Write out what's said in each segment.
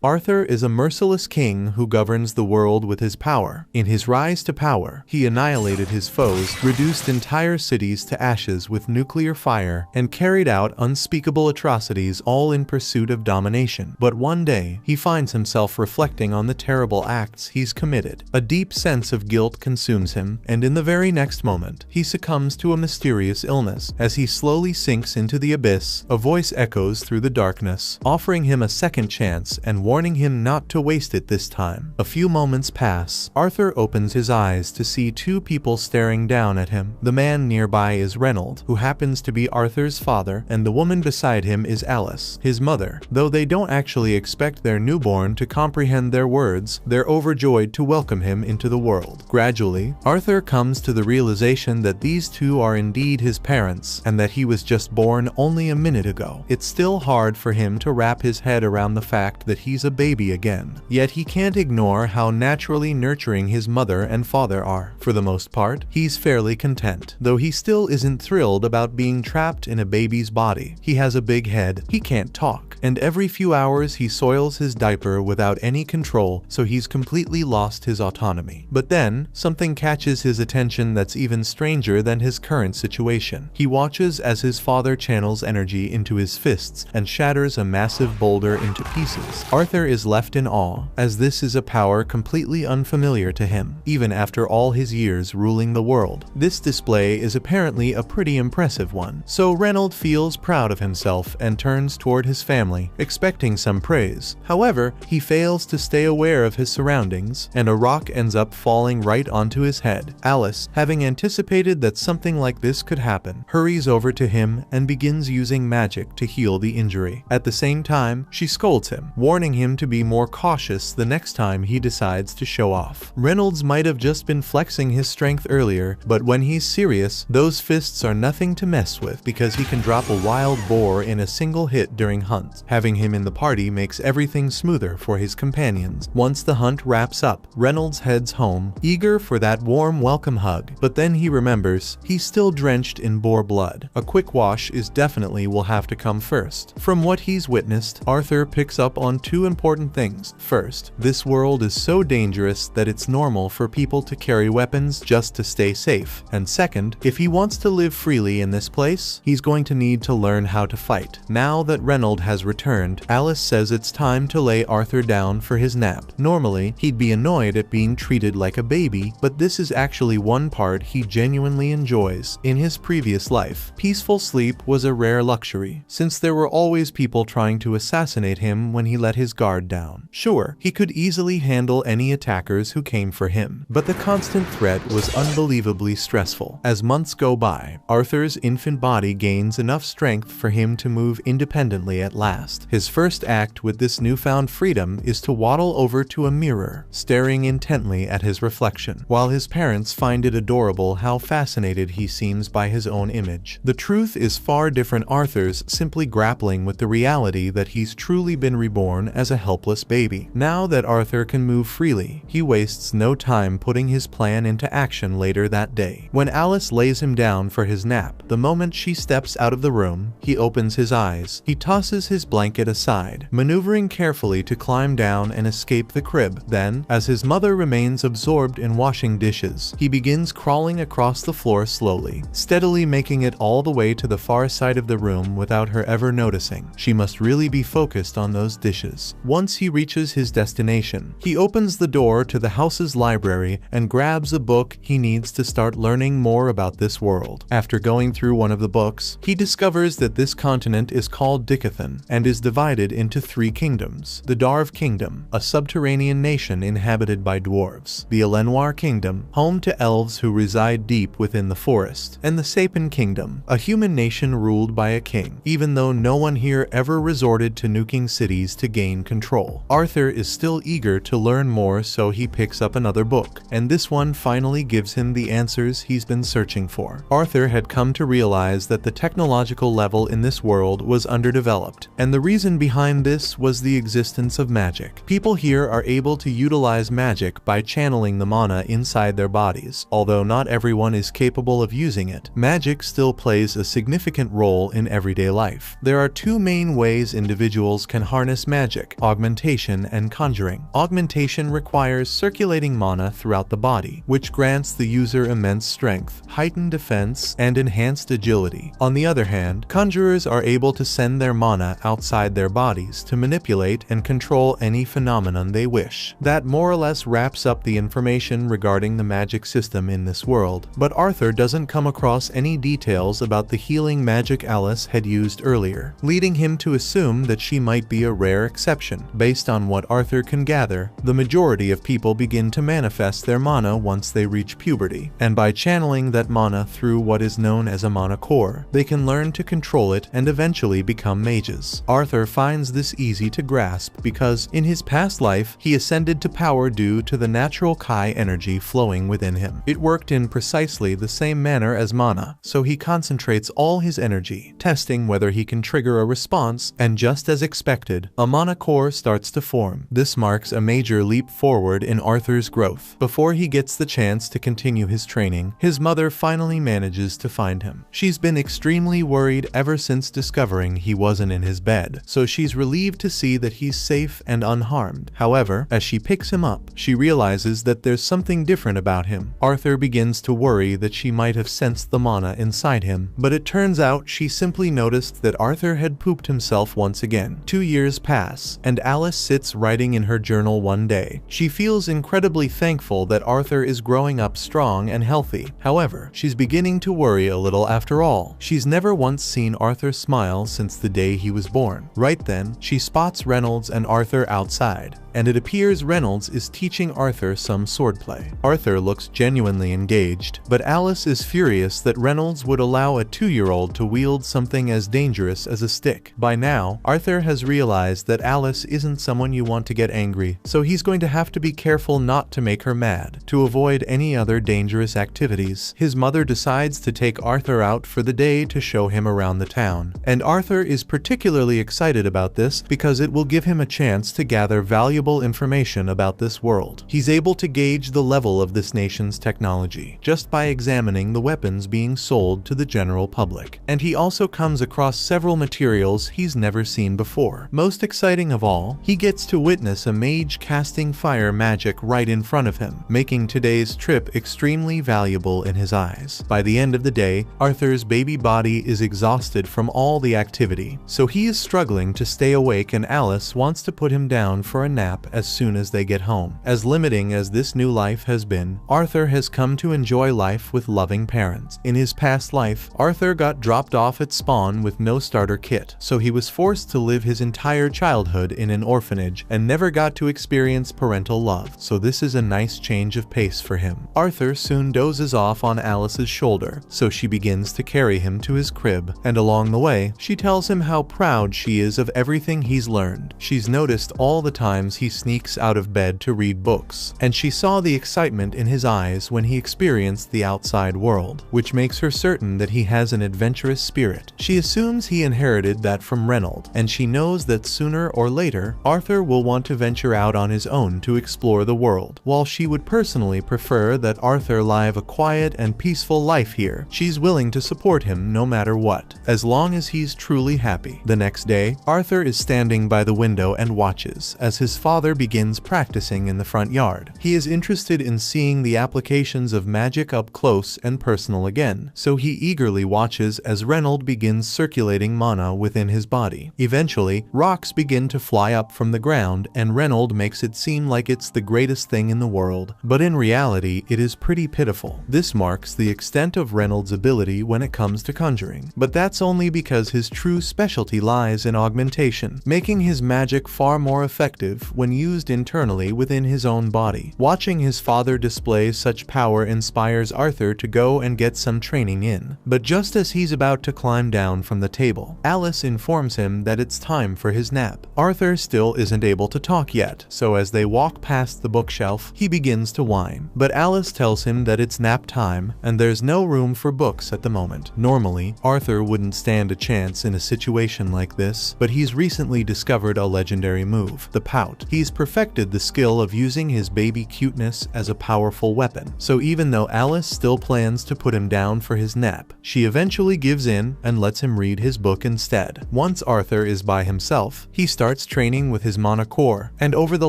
Arthur is a merciless king who governs the world with his power. In his rise to power, he annihilated his foes, reduced entire cities to ashes with nuclear fire, and carried out unspeakable atrocities, all in pursuit of domination. But one day, he finds himself reflecting on the terrible acts he's committed. A deep sense of guilt consumes him, and in the very next moment, he succumbs to a mysterious illness. As he slowly sinks into the abyss, a voice echoes through the darkness, offering him a second chance and warning him not to waste it this time. A few moments pass. Arthur opens his eyes to see two people staring down at him. The man nearby is Reynold, who happens to be Arthur's father, and the woman beside him is Alice, his mother. Though they don't actually expect their newborn to comprehend their words, they're overjoyed to welcome him into the world. Gradually, Arthur comes to the realization that these two are indeed his parents, and that he was just born only a minute ago. It's still hard for him to wrap his head around the fact that he's a baby again. Yet he can't ignore how naturally nurturing his mother and father are. For the most part, he's fairly content, though he still isn't thrilled about being trapped in a baby's body. He has a big head, he can't talk, and every few hours he soils his diaper without any control, so he's completely lost his autonomy. But then, something catches his attention that's even stranger than his current situation. He watches as his father channels energy into his fists and shatters a massive boulder into pieces. Arthur is left in awe, as this is a power completely unfamiliar to him, even after all his years ruling the world. This display is apparently a pretty impressive one, so Reynold feels proud of himself and turns toward his family, expecting some praise. However, he fails to stay aware of his surroundings, and a rock ends up falling right onto his head. Alice, having anticipated that something like this could happen, hurries over to him and begins using magic to heal the injury. At the same time, she scolds him, warning him to be more cautious the next time he decides to show off. Reynolds might have just been flexing his strength earlier, but when he's serious, those fists are nothing to mess with, because he can drop a wild boar in a single hit during hunts. Having him in the party makes everything smoother for his companions. Once the hunt wraps up, Reynolds heads home, eager for that warm welcome hug, but then he remembers he's still drenched in boar blood. A quick wash is definitely will have to come first. From what he's witnessed, Arthur picks up on two important things. First, this world is so dangerous that it's normal for people to carry weapons just to stay safe. And second, if he wants to live freely in this place, he's going to need to learn how to fight. Now that Reynold has returned, Alice says it's time to lay Arthur down for his nap. Normally, he'd be annoyed at being treated like a baby, but this is actually one part he genuinely enjoys. In his previous life, peaceful sleep was a rare luxury, since there were always people trying to assassinate him when he let his guard down. Sure, he could easily handle any attackers who came for him, but the constant threat was unbelievably stressful. As months go by, Arthur's infant body gains enough strength for him to move independently at last. His first act with this newfound freedom is to waddle over to a mirror, staring intently at his reflection. While his parents find it adorable how fascinated he seems by his own image, the truth is far different. Arthur's simply grappling with the reality that he's truly been reborn as a helpless baby. Now that Arthur can move freely, he wastes no time putting his plan into action later that day. When Alice lays him down for his nap, the moment she steps out of the room, he opens his eyes. He tosses his blanket aside, maneuvering carefully to climb down and escape the crib. Then, as his mother remains absorbed in washing dishes, he begins crawling across the floor slowly, steadily making it all the way to the far side of the room without her ever noticing. She must really be focused on those dishes. Once he reaches his destination, he opens the door to the house's library and grabs a book he needs to start learning more about this world. After going through one of the books, he discovers that this continent is called Dicathan and is divided into three kingdoms. The Darv Kingdom, a subterranean nation inhabited by dwarves. The Elenwar Kingdom, home to elves who reside deep within the forest. And the Sapin Kingdom, a human nation ruled by a king, even though no one here ever resorted to nuking cities to gain control. Arthur is still eager to learn more, so he picks up another book, and this one finally gives him the answers he's been searching for. Arthur had come to realize that the technological level in this world was underdeveloped, and the reason behind this was the existence of magic. People here are able to utilize magic by channeling the mana inside their bodies. Although not everyone is capable of using it, magic still plays a significant role in everyday life. There are two main ways individuals can harness magic: magic, augmentation, and conjuring. Augmentation requires circulating mana throughout the body, which grants the user immense strength, heightened defense, and enhanced agility. On the other hand, conjurers are able to send their mana outside their bodies to manipulate and control any phenomenon they wish. That more or less wraps up the information regarding the magic system in this world, but Arthur doesn't come across any details about the healing magic Alice had used earlier, leading him to assume that she might be a rare exception. Based on what Arthur can gather, the majority of people begin to manifest their mana once they reach puberty, and by channeling that mana through what is known as a mana core, they can learn to control it and eventually become mages. Arthur finds this easy to grasp because, in his past life, he ascended to power due to the natural Kai energy flowing within him. It worked in precisely the same manner as mana, so he concentrates all his energy, testing whether he can trigger a response, and just as expected, a mana core starts to form. This marks a major leap forward in Arthur's growth. Before he gets the chance to continue his training, his mother finally manages to find him. She's been extremely worried ever since discovering he wasn't in his bed, so she's relieved to see that he's safe and unharmed. However, as she picks him up, she realizes that there's something different about him. Arthur begins to worry that she might have sensed the mana inside him, but it turns out she simply noticed that Arthur had pooped himself once again. 2 years pass, and Alice sits writing in her journal one day. She feels incredibly thankful that Arthur is growing up strong and healthy. However, she's beginning to worry a little after all. She's never once seen Arthur smile since the day he was born. Right then, she spots Reynolds and Arthur outside, and it appears Reynolds is teaching Arthur some swordplay. Arthur looks genuinely engaged, but Alice is furious that Reynolds would allow a 2-year-old to wield something as dangerous as a stick. By now, Arthur has realized that Alice isn't someone you want to get angry, so he's going to have to be careful not to make her mad. To avoid any other dangerous activities, his mother decides to take Arthur out for the day to show him around the town, and Arthur is particularly excited about this because it will give him a chance to gather valuable information about this world. He's able to gauge the level of this nation's technology just by examining the weapons being sold to the general public, and he also comes across several materials he's never seen before. Most exciting of all, he gets to witness a mage casting fire magic right in front of him, making today's trip extremely valuable in his eyes. By the end of the day, Arthur's baby body is exhausted from all the activity, so he is struggling to stay awake, and Alice wants to put him down for a nap as soon as they get home. As limiting as this new life has been, Arthur has come to enjoy life with loving parents. In his past life, Arthur got dropped off at spawn with no starter kit, so he was forced to live his entire childhood in an orphanage and never got to experience parental love, so this is a nice change of pace for him. Arthur soon dozes off on Alice's shoulder, so she begins to carry him to his crib, and along the way, she tells him how proud she is of everything he's learned. She's noticed all the times he sneaks out of bed to read books, and she saw the excitement in his eyes when he experienced the outside world, which makes her certain that he has an adventurous spirit. She assumes he inherited that from Reynolds, and she knows that sooner or later, Arthur will want to venture out on his own to explore the world. While she would personally prefer that Arthur live a quiet and peaceful life here, she's willing to support him no matter what, as long as he's truly happy. The next day, Arthur is standing by the window and watches as his father begins practicing in the front yard. He is interested in seeing the applications of magic up close and personal again, so he eagerly watches as Reynolds begins circulating mana within his body. Eventually, rocks begin to fly up from the ground, and Reynolds makes it seem like it's the greatest thing in the world, but in reality, it is pretty pitiful. This marks the extent of Reynolds' ability when it comes to conjuring, but that's only because his true specialty lies in augmentation, making his magic far more effective when used internally within his own body. Watching his father display such power inspires Arthur to go and get some training in, but just as he's about to climb down from the table, Alice informs him that it's time for his nap. Arthur still isn't able to talk yet, so as they walk past the bookshelf, he begins to whine, but Alice tells him that it's nap time and there's no room for books at the moment. Normally, Arthur wouldn't stand a chance in a situation like this, but he's recently discovered a legendary move, the pout. He's perfected the skill of using his baby cuteness as a powerful weapon, so even though Alice still plans to put him down for his nap, she eventually gives in and lets him read his book instead. Once Arthur is by himself, he starts starts training with his mana core, and over the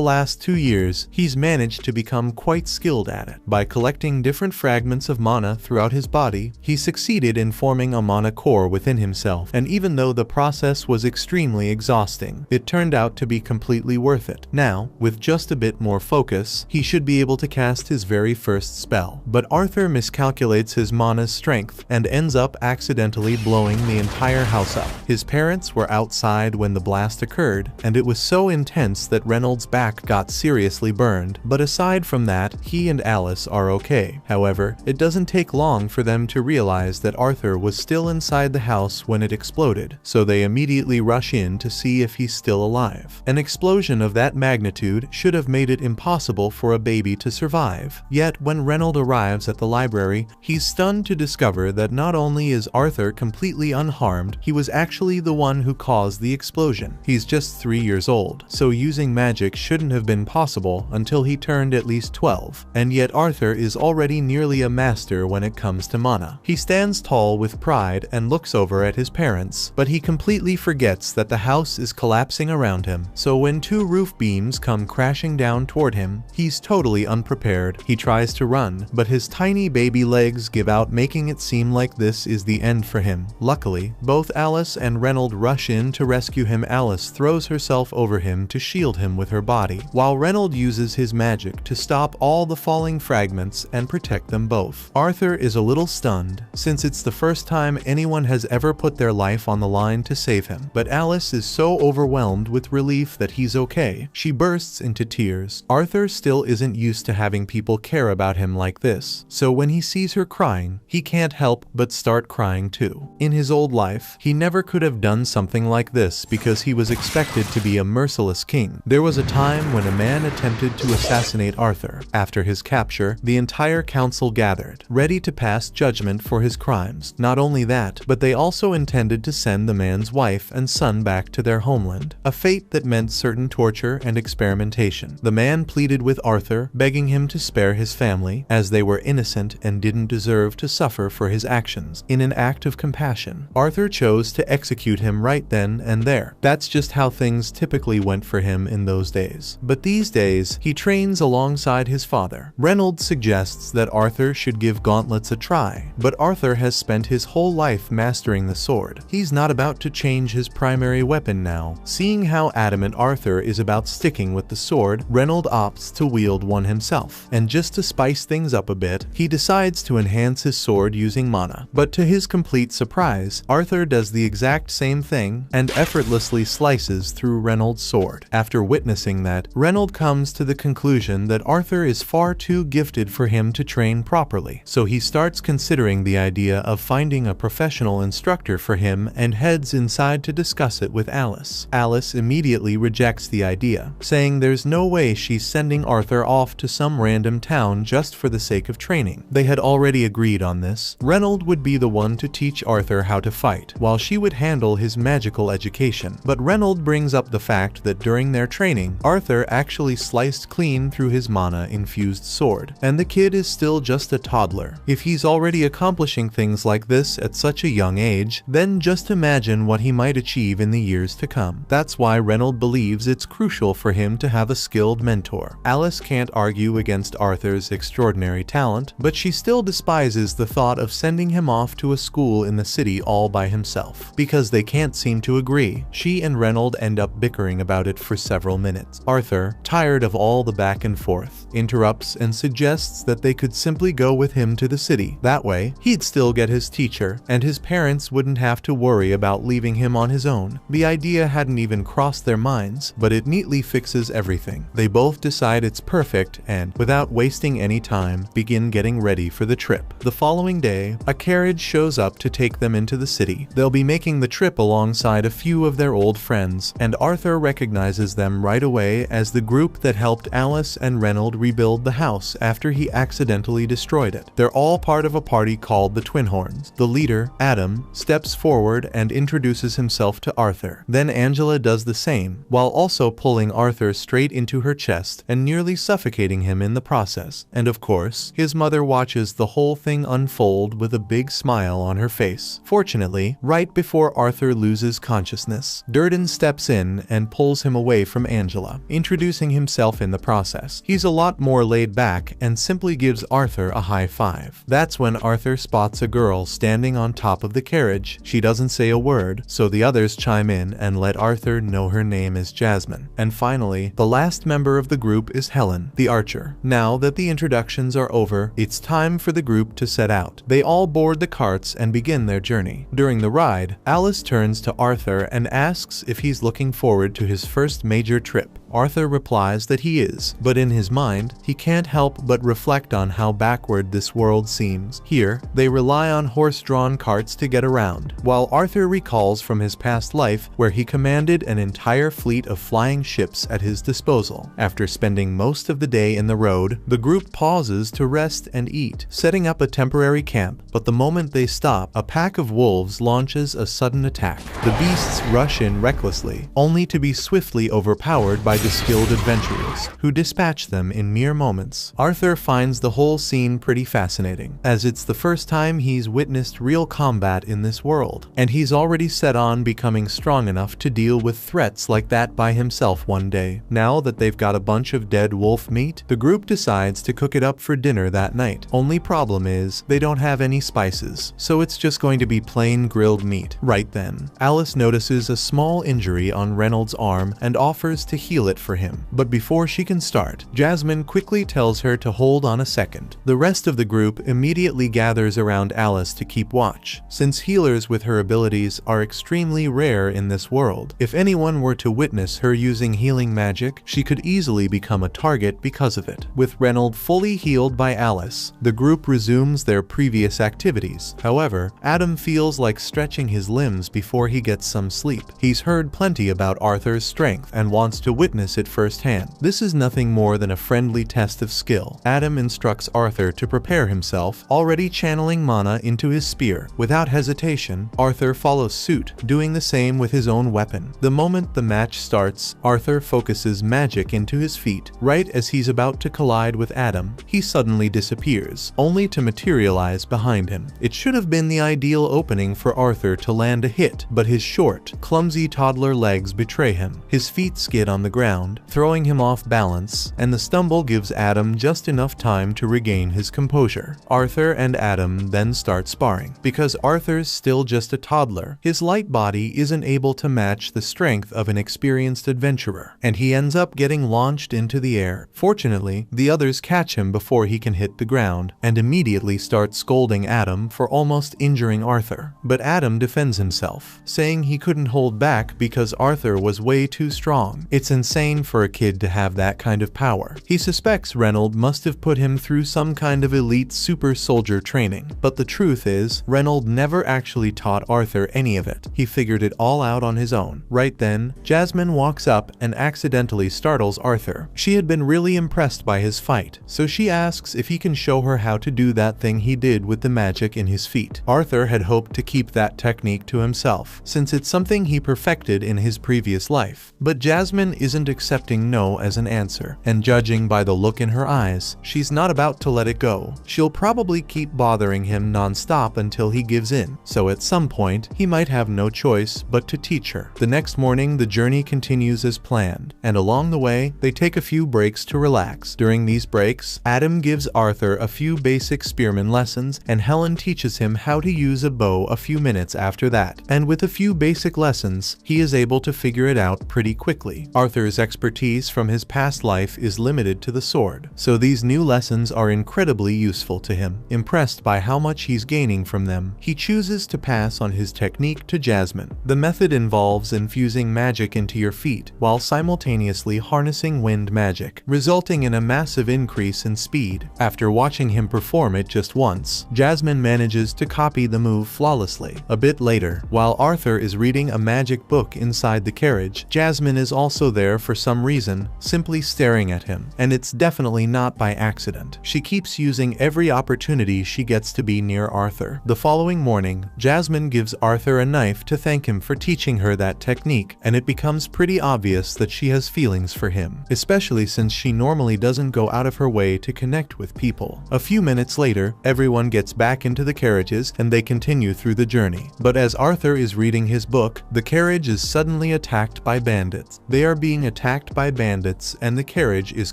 last 2 years, he's managed to become quite skilled at it. By collecting different fragments of mana throughout his body, he succeeded in forming a mana core within himself, and even though the process was extremely exhausting, it turned out to be completely worth it. Now, with just a bit more focus, he should be able to cast his very first spell. But Arthur miscalculates his mana's strength and ends up accidentally blowing the entire house up. His parents were outside when the blast occurred, and it was so intense that Reynolds' back got seriously burned, but aside from that, he and Alice are okay. However, it doesn't take long for them to realize that Arthur was still inside the house when it exploded, so they immediately rush in to see if he's still alive. An explosion of that magnitude should have made it impossible for a baby to survive. Yet, when Reynolds arrives at the library, he's stunned to discover that not only is Arthur completely unharmed, he was actually the one who caused the explosion. He's just 3 years old, so using magic shouldn't have been possible until he turned at least 12, and yet Arthur is already nearly a master when it comes to mana. He stands tall with pride and looks over at his parents, but he completely forgets that the house is collapsing around him, so when 2 roof beams come crashing down toward him, he's totally unprepared. He tries to run, but his tiny baby legs give out, making it seem like this is the end for him. Luckily, both Alice and Reynolds rush in to rescue him. Alice throws herself over him to shield him with her body, while Reynolds uses his magic to stop all the falling fragments and protect them both. Arthur is a little stunned, since it's the first time anyone has ever put their life on the line to save him, but Alice is so overwhelmed with relief that he's okay. She bursts into tears. Arthur still isn't used to having people care about him like this, so when he sees her crying, he can't help but start crying too. In his old life, he never could have done something like this because he was expected to be a merciless king. There was a time when a man attempted to assassinate Arthur. After his capture, the entire council gathered, ready to pass judgment for his crimes. Not only that, but they also intended to send the man's wife and son back to their homeland, a fate that meant certain torture and experimentation. The man pleaded with Arthur, begging him to spare his family, as they were innocent and didn't deserve to suffer for his actions. In an act of compassion, Arthur chose to execute him right then and there. That's just how things typically went for him in those days. But these days, he trains alongside his father. Reynolds suggests that Arthur should give gauntlets a try, but Arthur has spent his whole life mastering the sword. He's not about to change his primary weapon now. Seeing how adamant Arthur is about sticking with the sword, Reynolds opts to wield one himself, and just to spice things up a bit, he decides to enhance his sword using mana. But to his complete surprise, Arthur does the exact same thing and effortlessly slices through Reynolds' sword. After witnessing that, Reynolds comes to the conclusion that Arthur is far too gifted for him to train properly, so he starts considering the idea of finding a professional instructor for him and heads inside to discuss it with Alice. Alice immediately rejects the idea, saying there's no way she's sending Arthur off to some random town just for the sake of training. They had already agreed on this. Reynolds would be the one to teach Arthur how to fight, while she would handle his magical education. But Reynolds brings up the fact that during their training, Arthur actually sliced clean through his mana-infused sword, and the kid is still just a toddler. If he's already accomplishing things like this at such a young age, then just imagine what he might achieve in the years to come. That's why Reynolds believes it's crucial for him to have a skilled mentor. Alice can't argue against Arthur's extraordinary talent, but she still despises the thought of sending him off to a school in the city all by himself. Because they can't seem to agree, she and Reynolds end up bickering about it for several minutes. Arthur, tired of all the back and forth, interrupts and suggests that they could simply go with him to the city. That way, he'd still get his teacher, and his parents wouldn't have to worry about leaving him on his own. The idea hadn't even crossed their minds, but it neatly fixes everything. They both decide it's perfect and, without wasting any time, begin getting ready for the trip. The following day, a carriage shows up to take them into the city. They'll be making the trip alongside a few of their old friends, and Arthur recognizes them right away as the group that helped Alice and Reynolds rebuild the house after he accidentally destroyed it. They're all part of a party called the Twin Horns. The leader, Adam, steps forward and introduces himself to Arthur. Then Angela does the same, while also pulling Arthur straight into her chest and nearly suffocating him in the process. And of course, his mother watches the whole thing unfold with a big smile on her face. Fortunately, right before Arthur loses consciousness, Durden steps in in and pulls him away from Angela, introducing himself in the process. He's a lot more laid back and simply gives Arthur a high five. That's when Arthur spots a girl standing on top of the carriage. She doesn't say a word, so the others chime in and let Arthur know her name is Jasmine. And finally, the last member of the group is Helen, the archer. Now that the introductions are over, it's time for the group to set out. They all board the carts and begin their journey. During the ride, Alice turns to Arthur and asks if he's looking forward to his first major trip. Arthur replies that he is, but in his mind, he can't help but reflect on how backward this world seems. Here, they rely on horse-drawn carts to get around, while Arthur recalls from his past life where he commanded an entire fleet of flying ships at his disposal. After spending most of the day in the road, the group pauses to rest and eat, setting up a temporary camp, but the moment they stop, a pack of wolves launches a sudden attack. The beasts rush in recklessly, only to be swiftly overpowered by the skilled adventurers, who dispatch them in mere moments. Arthur finds the whole scene pretty fascinating, as it's the first time he's witnessed real combat in this world, and he's already set on becoming strong enough to deal with threats like that by himself one day. Now that they've got a bunch of dead wolf meat, the group decides to cook it up for dinner that night. Only problem is, they don't have any spices, so it's just going to be plain grilled meat. Right then, Alice notices a small injury on Reynolds' arm and offers to heal it for him. But before she can start, Jasmine quickly tells her to hold on a second. The rest of the group immediately gathers around Alice to keep watch, since healers with her abilities are extremely rare in this world. If anyone were to witness her using healing magic, she could easily become a target because of it. With Reynolds fully healed by Alice, the group resumes their previous activities. However, Adam feels like stretching his limbs before he gets some sleep. He's heard plenty about Arthur's strength and wants to witness it firsthand. This is nothing more than a friendly test of skill. Adam instructs Arthur to prepare himself, already channeling mana into his spear. Without hesitation, Arthur follows suit, doing the same with his own weapon. The moment the match starts, Arthur focuses magic into his feet. Right as he's about to collide with Adam, he suddenly disappears, only to materialize behind him. It should have been the ideal opening for Arthur to land a hit, but his short, clumsy toddler legs betray him. His feet skid on the ground, throwing him off balance, and the stumble gives Adam just enough time to regain his composure. Arthur and Adam then start sparring. Because Arthur's still just a toddler, his light body isn't able to match the strength of an experienced adventurer, and he ends up getting launched into the air. Fortunately, the others catch him before he can hit the ground, and immediately start scolding Adam for almost injuring Arthur. But Adam defends himself, saying he couldn't hold back because Arthur was way too strong. It's insane for a kid to have that kind of power. He suspects Reynolds must have put him through some kind of elite super soldier training, but the truth is, Reynolds never actually taught Arthur any of it. He figured it all out on his own. Right then, Jasmine walks up and accidentally startles Arthur. She had been really impressed by his fight, so she asks if he can show her how to do that thing he did with the magic in his feet. Arthur had hoped to keep that technique to himself, since it's something he perfected in his previous life. But Jasmine isn't accepting no as an answer, and judging by the look in her eyes, she's not about to let it go. She'll probably keep bothering him non-stop until he gives in, so at some point, he might have no choice but to teach her. The next morning, the journey continues as planned, and along the way, they take a few breaks to relax. During these breaks, Adam gives Arthur a few basic spearman lessons, and Helen teaches him how to use a bow a few minutes after that. And with a few basic lessons, he is able to figure it out pretty quickly. Arthur's expertise from his past life is limited to the sword, so these new lessons are incredibly useful to him. Impressed by how much he's gaining from them, he chooses to pass on his technique to Jasmine. The method involves infusing magic into your feet while simultaneously harnessing wind magic, resulting in a massive increase in speed. After watching him perform it just once, Jasmine manages to copy the move flawlessly. A bit later, while Arthur is reading a magic book inside the carriage, Jasmine is also there for some reason, simply staring at him. And it's definitely not by accident. She keeps using every opportunity she gets to be near Arthur. The following morning, Jasmine gives Arthur a knife to thank him for teaching her that technique, and it becomes pretty obvious that she has feelings for him, especially since she normally doesn't go out of her way to connect with people. A few minutes later, everyone gets back into the carriages and they continue through the journey. But as Arthur is reading his book, the carriage is suddenly attacked by bandits. They are being attacked by bandits and the carriage is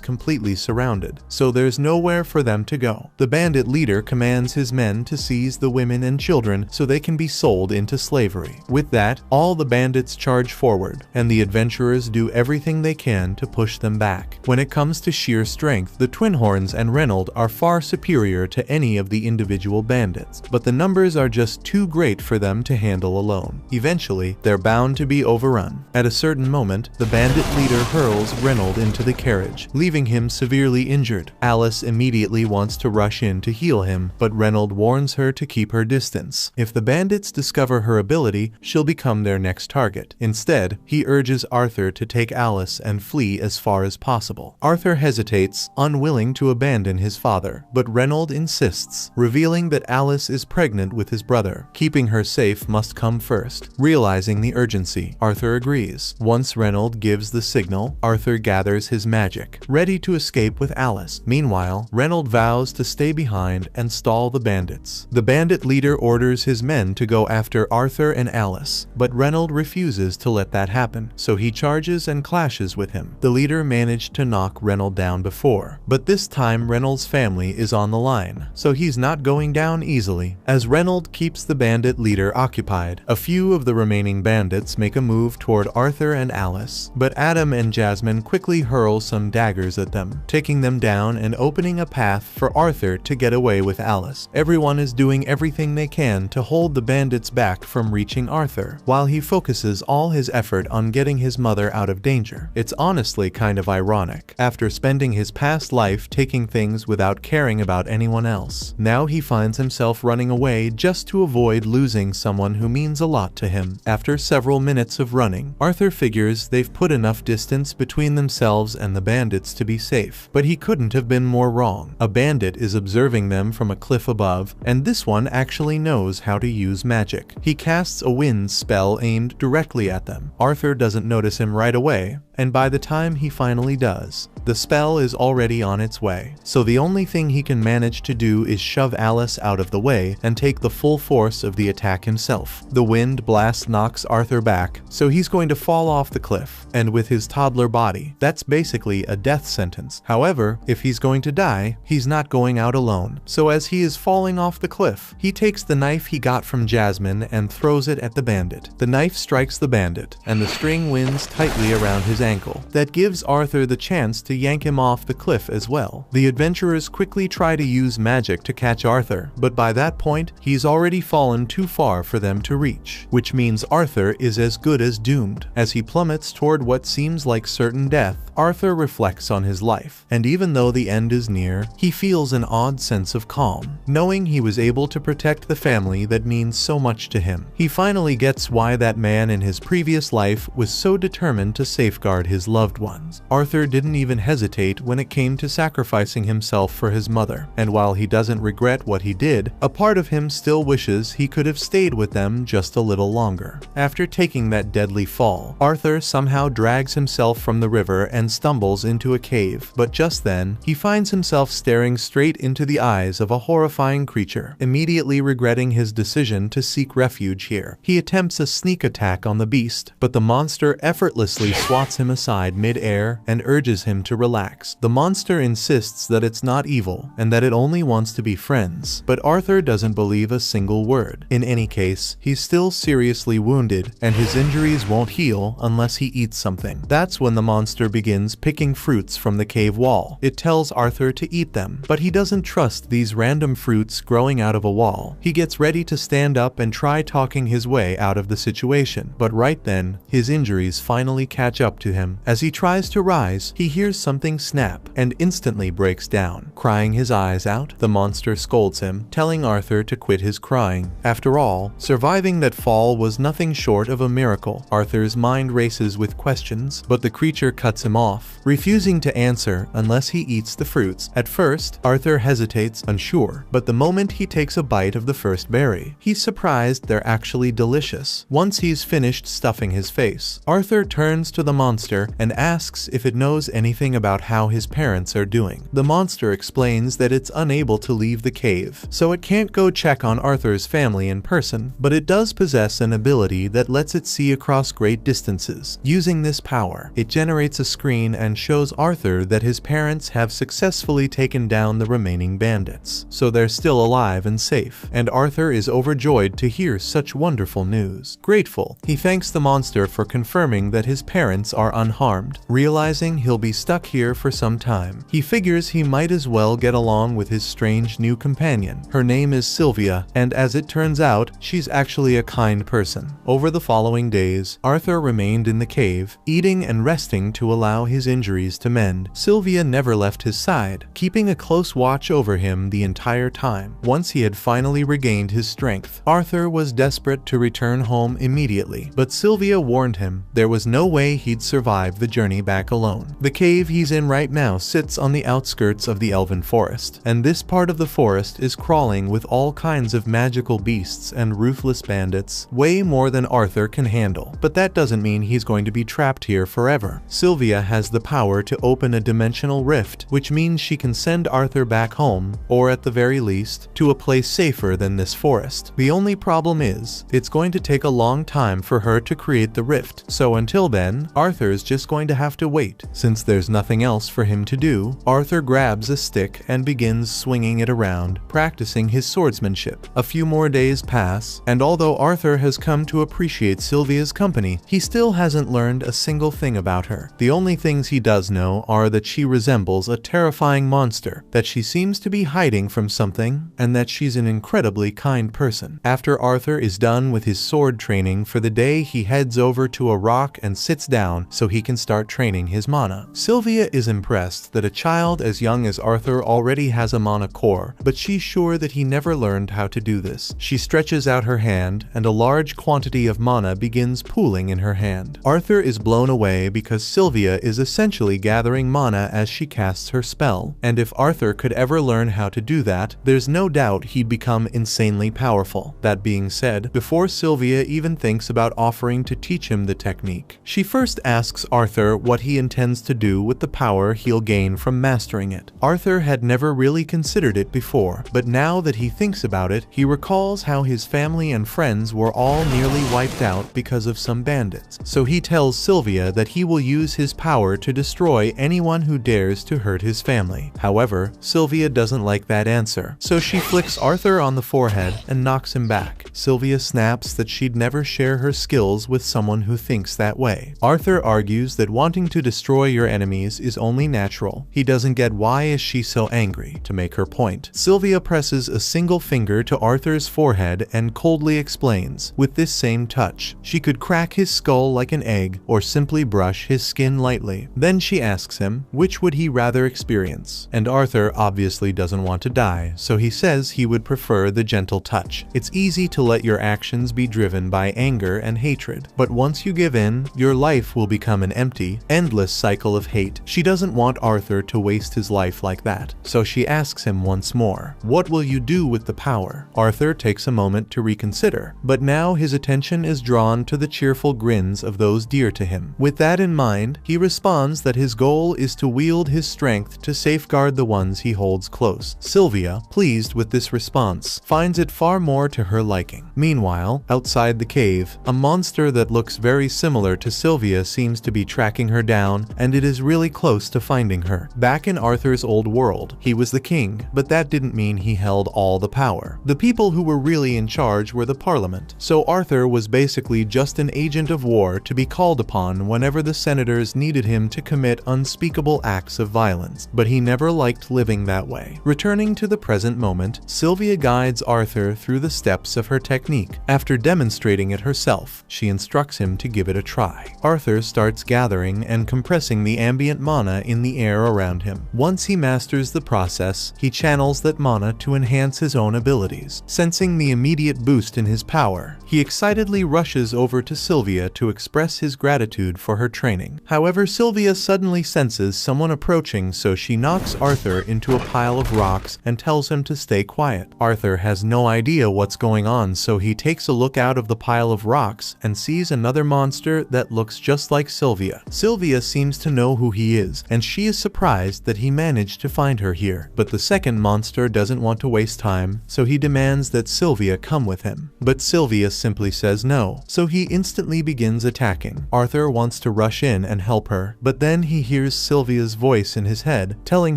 completely surrounded, so there's nowhere for them to go. The bandit leader commands his men to seize the women and children so they can be sold into slavery. With that, all the bandits charge forward, and the adventurers do everything they can to push them back. When it comes to sheer strength, the Twin Horns and Reynold are far superior to any of the individual bandits, but the numbers are just too great for them to handle alone. Eventually, they're bound to be overrun. At a certain moment, the bandit leader hurls Reynold into the carriage, leaving him severely injured. Alice immediately wants to rush in to heal him, but Reynold warns her to keep her distance. If the bandits discover her ability, she'll become their next target. Instead, he urges Arthur to take Alice and flee as far as possible. Arthur hesitates, unwilling to abandon his father, but Reynold insists, revealing that Alice is pregnant with his brother. Keeping her safe must come first. Realizing the urgency, Arthur agrees. Once Reynold gives the signal, Arthur gathers his magic, ready to escape with Alice. Meanwhile, Reynold vows to stay behind and stall the bandits. The bandit leader orders his men to go after Arthur and Alice, but Reynold refuses to let that happen, so he charges and clashes with him. The leader managed to knock Reynold down before, but this time Reynold's family is on the line, so he's not going down easily. As Reynold keeps the bandit leader occupied, a few of the remaining bandits make a move toward Arthur and Alice, but Adam and Jasmine quickly hurl some daggers at them, taking them down and opening a path for Arthur to get away with Alice. Everyone is doing everything they can to hold the bandits back from reaching Arthur, while he focuses all his effort on getting his mother out of danger. It's honestly kind of ironic. After spending his past life taking things without caring about anyone else, now he finds himself running away just to avoid losing someone who means a lot to him. After several minutes of running, Arthur figures they've put enough distance between themselves and the bandits to be safe, but he couldn't have been more wrong. A bandit is observing them from a cliff above, and this one actually knows how to use magic. He casts a wind spell aimed directly at them. Arthur doesn't notice him right away, and by the time he finally does, the spell is already on its way. So the only thing he can manage to do is shove Alice out of the way and take the full force of the attack himself. The wind blast knocks Arthur back, so he's going to fall off the cliff, and with his toddler body, that's basically a death sentence. However, if he's going to die, he's not going out alone. So as he is falling off the cliff, he takes the knife he got from Jasmine and throws it at the bandit. The knife strikes the bandit, and the string winds tightly around his ankle. That gives Arthur the chance to yank him off the cliff as well. The adventurers quickly try to use magic to catch Arthur, but by that point, he's already fallen too far for them to reach, which means Arthur is as good as doomed. As he plummets toward what seems like certain death, Arthur reflects on his life, and even though the end is near, he feels an odd sense of calm, knowing he was able to protect the family that means so much to him. He finally gets why that man in his previous life was so determined to safeguard his loved ones. Arthur didn't even hesitate when it came to sacrificing himself for his mother, and while he doesn't regret what he did, a part of him still wishes he could have stayed with them just a little longer. After taking that deadly fall, Arthur somehow drags himself from the river and stumbles into a cave, but just then, he finds himself staring straight into the eyes of a horrifying creature. Immediately regretting his decision to seek refuge here, he attempts a sneak attack on the beast, but the monster effortlessly swats him aside mid-air and urges him to relax. The monster insists that it's not evil and that it only wants to be friends, but Arthur doesn't believe a single word. In any case, he's still seriously wounded, and his injuries won't heal unless he eats something. That's when the monster begins picking fruits from the cave wall. It tells Arthur to eat them, but he doesn't trust these random fruits growing out of a wall. He gets ready to stand up and try talking his way out of the situation, but right then, his injuries finally catch up to him. As he tries to rise, he hears something snap and instantly breaks down. Crying his eyes out, the monster scolds him, telling Arthur to quit his crying. After all, surviving that fall was nothing short of a miracle. Arthur's mind races with questions, but the creature cuts him off, refusing to answer unless he eats the fruits. At first, Arthur hesitates, unsure, but the moment he takes a bite of the first berry, he's surprised they're actually delicious. Once he's finished stuffing his face, Arthur turns to the monster and asks if it knows anything about how his parents are doing. The monster explains that it's unable to leave the cave, so it can't go check on Arthur's family in person, but it does possess an ability that lets it see across great distances. Using this power, it generates a screen and shows Arthur that his parents have successfully taken down the remaining bandits, so they're still alive and safe, and Arthur is overjoyed to hear such wonderful news. Grateful, he thanks the monster for confirming that his parents are unharmed. Realizing he'll be stuck here for some time, he figures he might as well get along with his strange new companion. Her name is Sylvia, and as it turns out, she's actually a kind person. Over the following days, Arthur remained in the cave, eating and resting to allow his injuries to mend. Sylvia never left his side, keeping a close watch over him the entire time. Once he had finally regained his strength, Arthur was desperate to return home immediately, but Sylvia warned him there was no way he'd survive the journey back alone. The cave he's in right now sits on the outskirts of the elven forest, and this part of the forest is crawling with all kinds of magical beasts and ruthless bandits, way more than Arthur can handle. But that doesn't mean he's going to be trapped here forever. Sylvia has the power to open a dimensional rift, which means she can send Arthur back home, or at the very least, to a place safer than this forest. The only problem is, it's going to take a long time for her to create the rift, so until then, Arthur's just going to have to wait. Since there's nothing else for him to do, Arthur grabs a stick and begins swinging it around, practicing his swordsmanship. A few more days pass, and although Arthur has come to appreciate Sylvia's company, he still hasn't learned a single thing about her. The only things he does know are that she resembles a terrifying monster, that she seems to be hiding from something, and that she's an incredibly kind person. After Arthur is done with his sword training for the day, he heads over to a rock and sits down so he can start training his mana. Sylvia is impressed that a child as young as Arthur already has a mana core, but she's sure that he never learned how to do this. She stretches out her hand, and a large quantity of mana begins pooling in her hand. Arthur is blown away because Sylvia is essentially gathering mana as she casts her spell, and if Arthur could ever learn how to do that, there's no doubt he'd become insanely powerful. That being said, before Sylvia even thinks about offering to teach him the technique, she first asks Arthur what he intends to do with the power he'll gain from mastering it. Arthur had never really considered it before, but now that he thinks about it, he recalls how his family and friends were all nearly wiped out because of some bandits. So he tells Sylvia that he will use his power to destroy anyone who dares to hurt his family. However, Sylvia doesn't like that answer, so she flicks Arthur on the forehead and knocks him back. Sylvia snaps that she'd never share her skills with someone who thinks that way. Arthur argues that wanting to destroy your enemies is only natural. He doesn't get why is she so angry. To make her point, Sylvia presses a single finger to Arthur's forehead and coldly explains, with this same touch, she could crack his skull like an egg or simply brush his skin lightly. Then she asks him, which would he rather experience? And Arthur obviously doesn't want to die, so he says he would prefer the gentle touch. It's easy to let your actions be driven by anger and hatred, but once you give in, your life will become an empty, endless cycle of hate. She doesn't want Arthur to waste his life like that, so she asks him once more, what will you do with the power? Arthur takes a moment to reconsider, but now his attention is drawn to the cheerful grins of those dear to him. With that in mind, he responds that his goal is to wield his strength to safeguard the ones he holds close. Sylvia, pleased with this response, finds it far more to her liking. Meanwhile, outside the cave, a monster that looks very similar to Sylvia seems to be tracking her down, and it is really close to finding her. Back in Arthur's old world, he was the king, but that didn't mean he held all the power. The people who were really in charge were the parliament, so Arthur was basically just an agent of war to be called upon whenever the senators needed him to commit unspeakable acts of violence, but he never liked living that way. Returning to the present moment, Sylvia guides Arthur through the steps of her technique. After demonstrating it herself, she instructs him to give it a try. Arthur starts starts gathering and compressing the ambient mana in the air around him. Once he masters the process, he channels that mana to enhance his own abilities. Sensing the immediate boost in his power, he excitedly rushes over to Sylvia to express his gratitude for her training. However, Sylvia suddenly senses someone approaching, so she knocks Arthur into a pile of rocks and tells him to stay quiet. Arthur has no idea what's going on, so he takes a look out of the pile of rocks and sees another monster that looks just like Sylvia. Sylvia seems to know who he is, and she is surprised that he managed to find her here. But the second monster doesn't want to waste time, so he demands that Sylvia come with him. But Sylvia simply says no, so he instantly begins attacking. Arthur wants to rush in and help her, but then he hears Sylvia's voice in his head, telling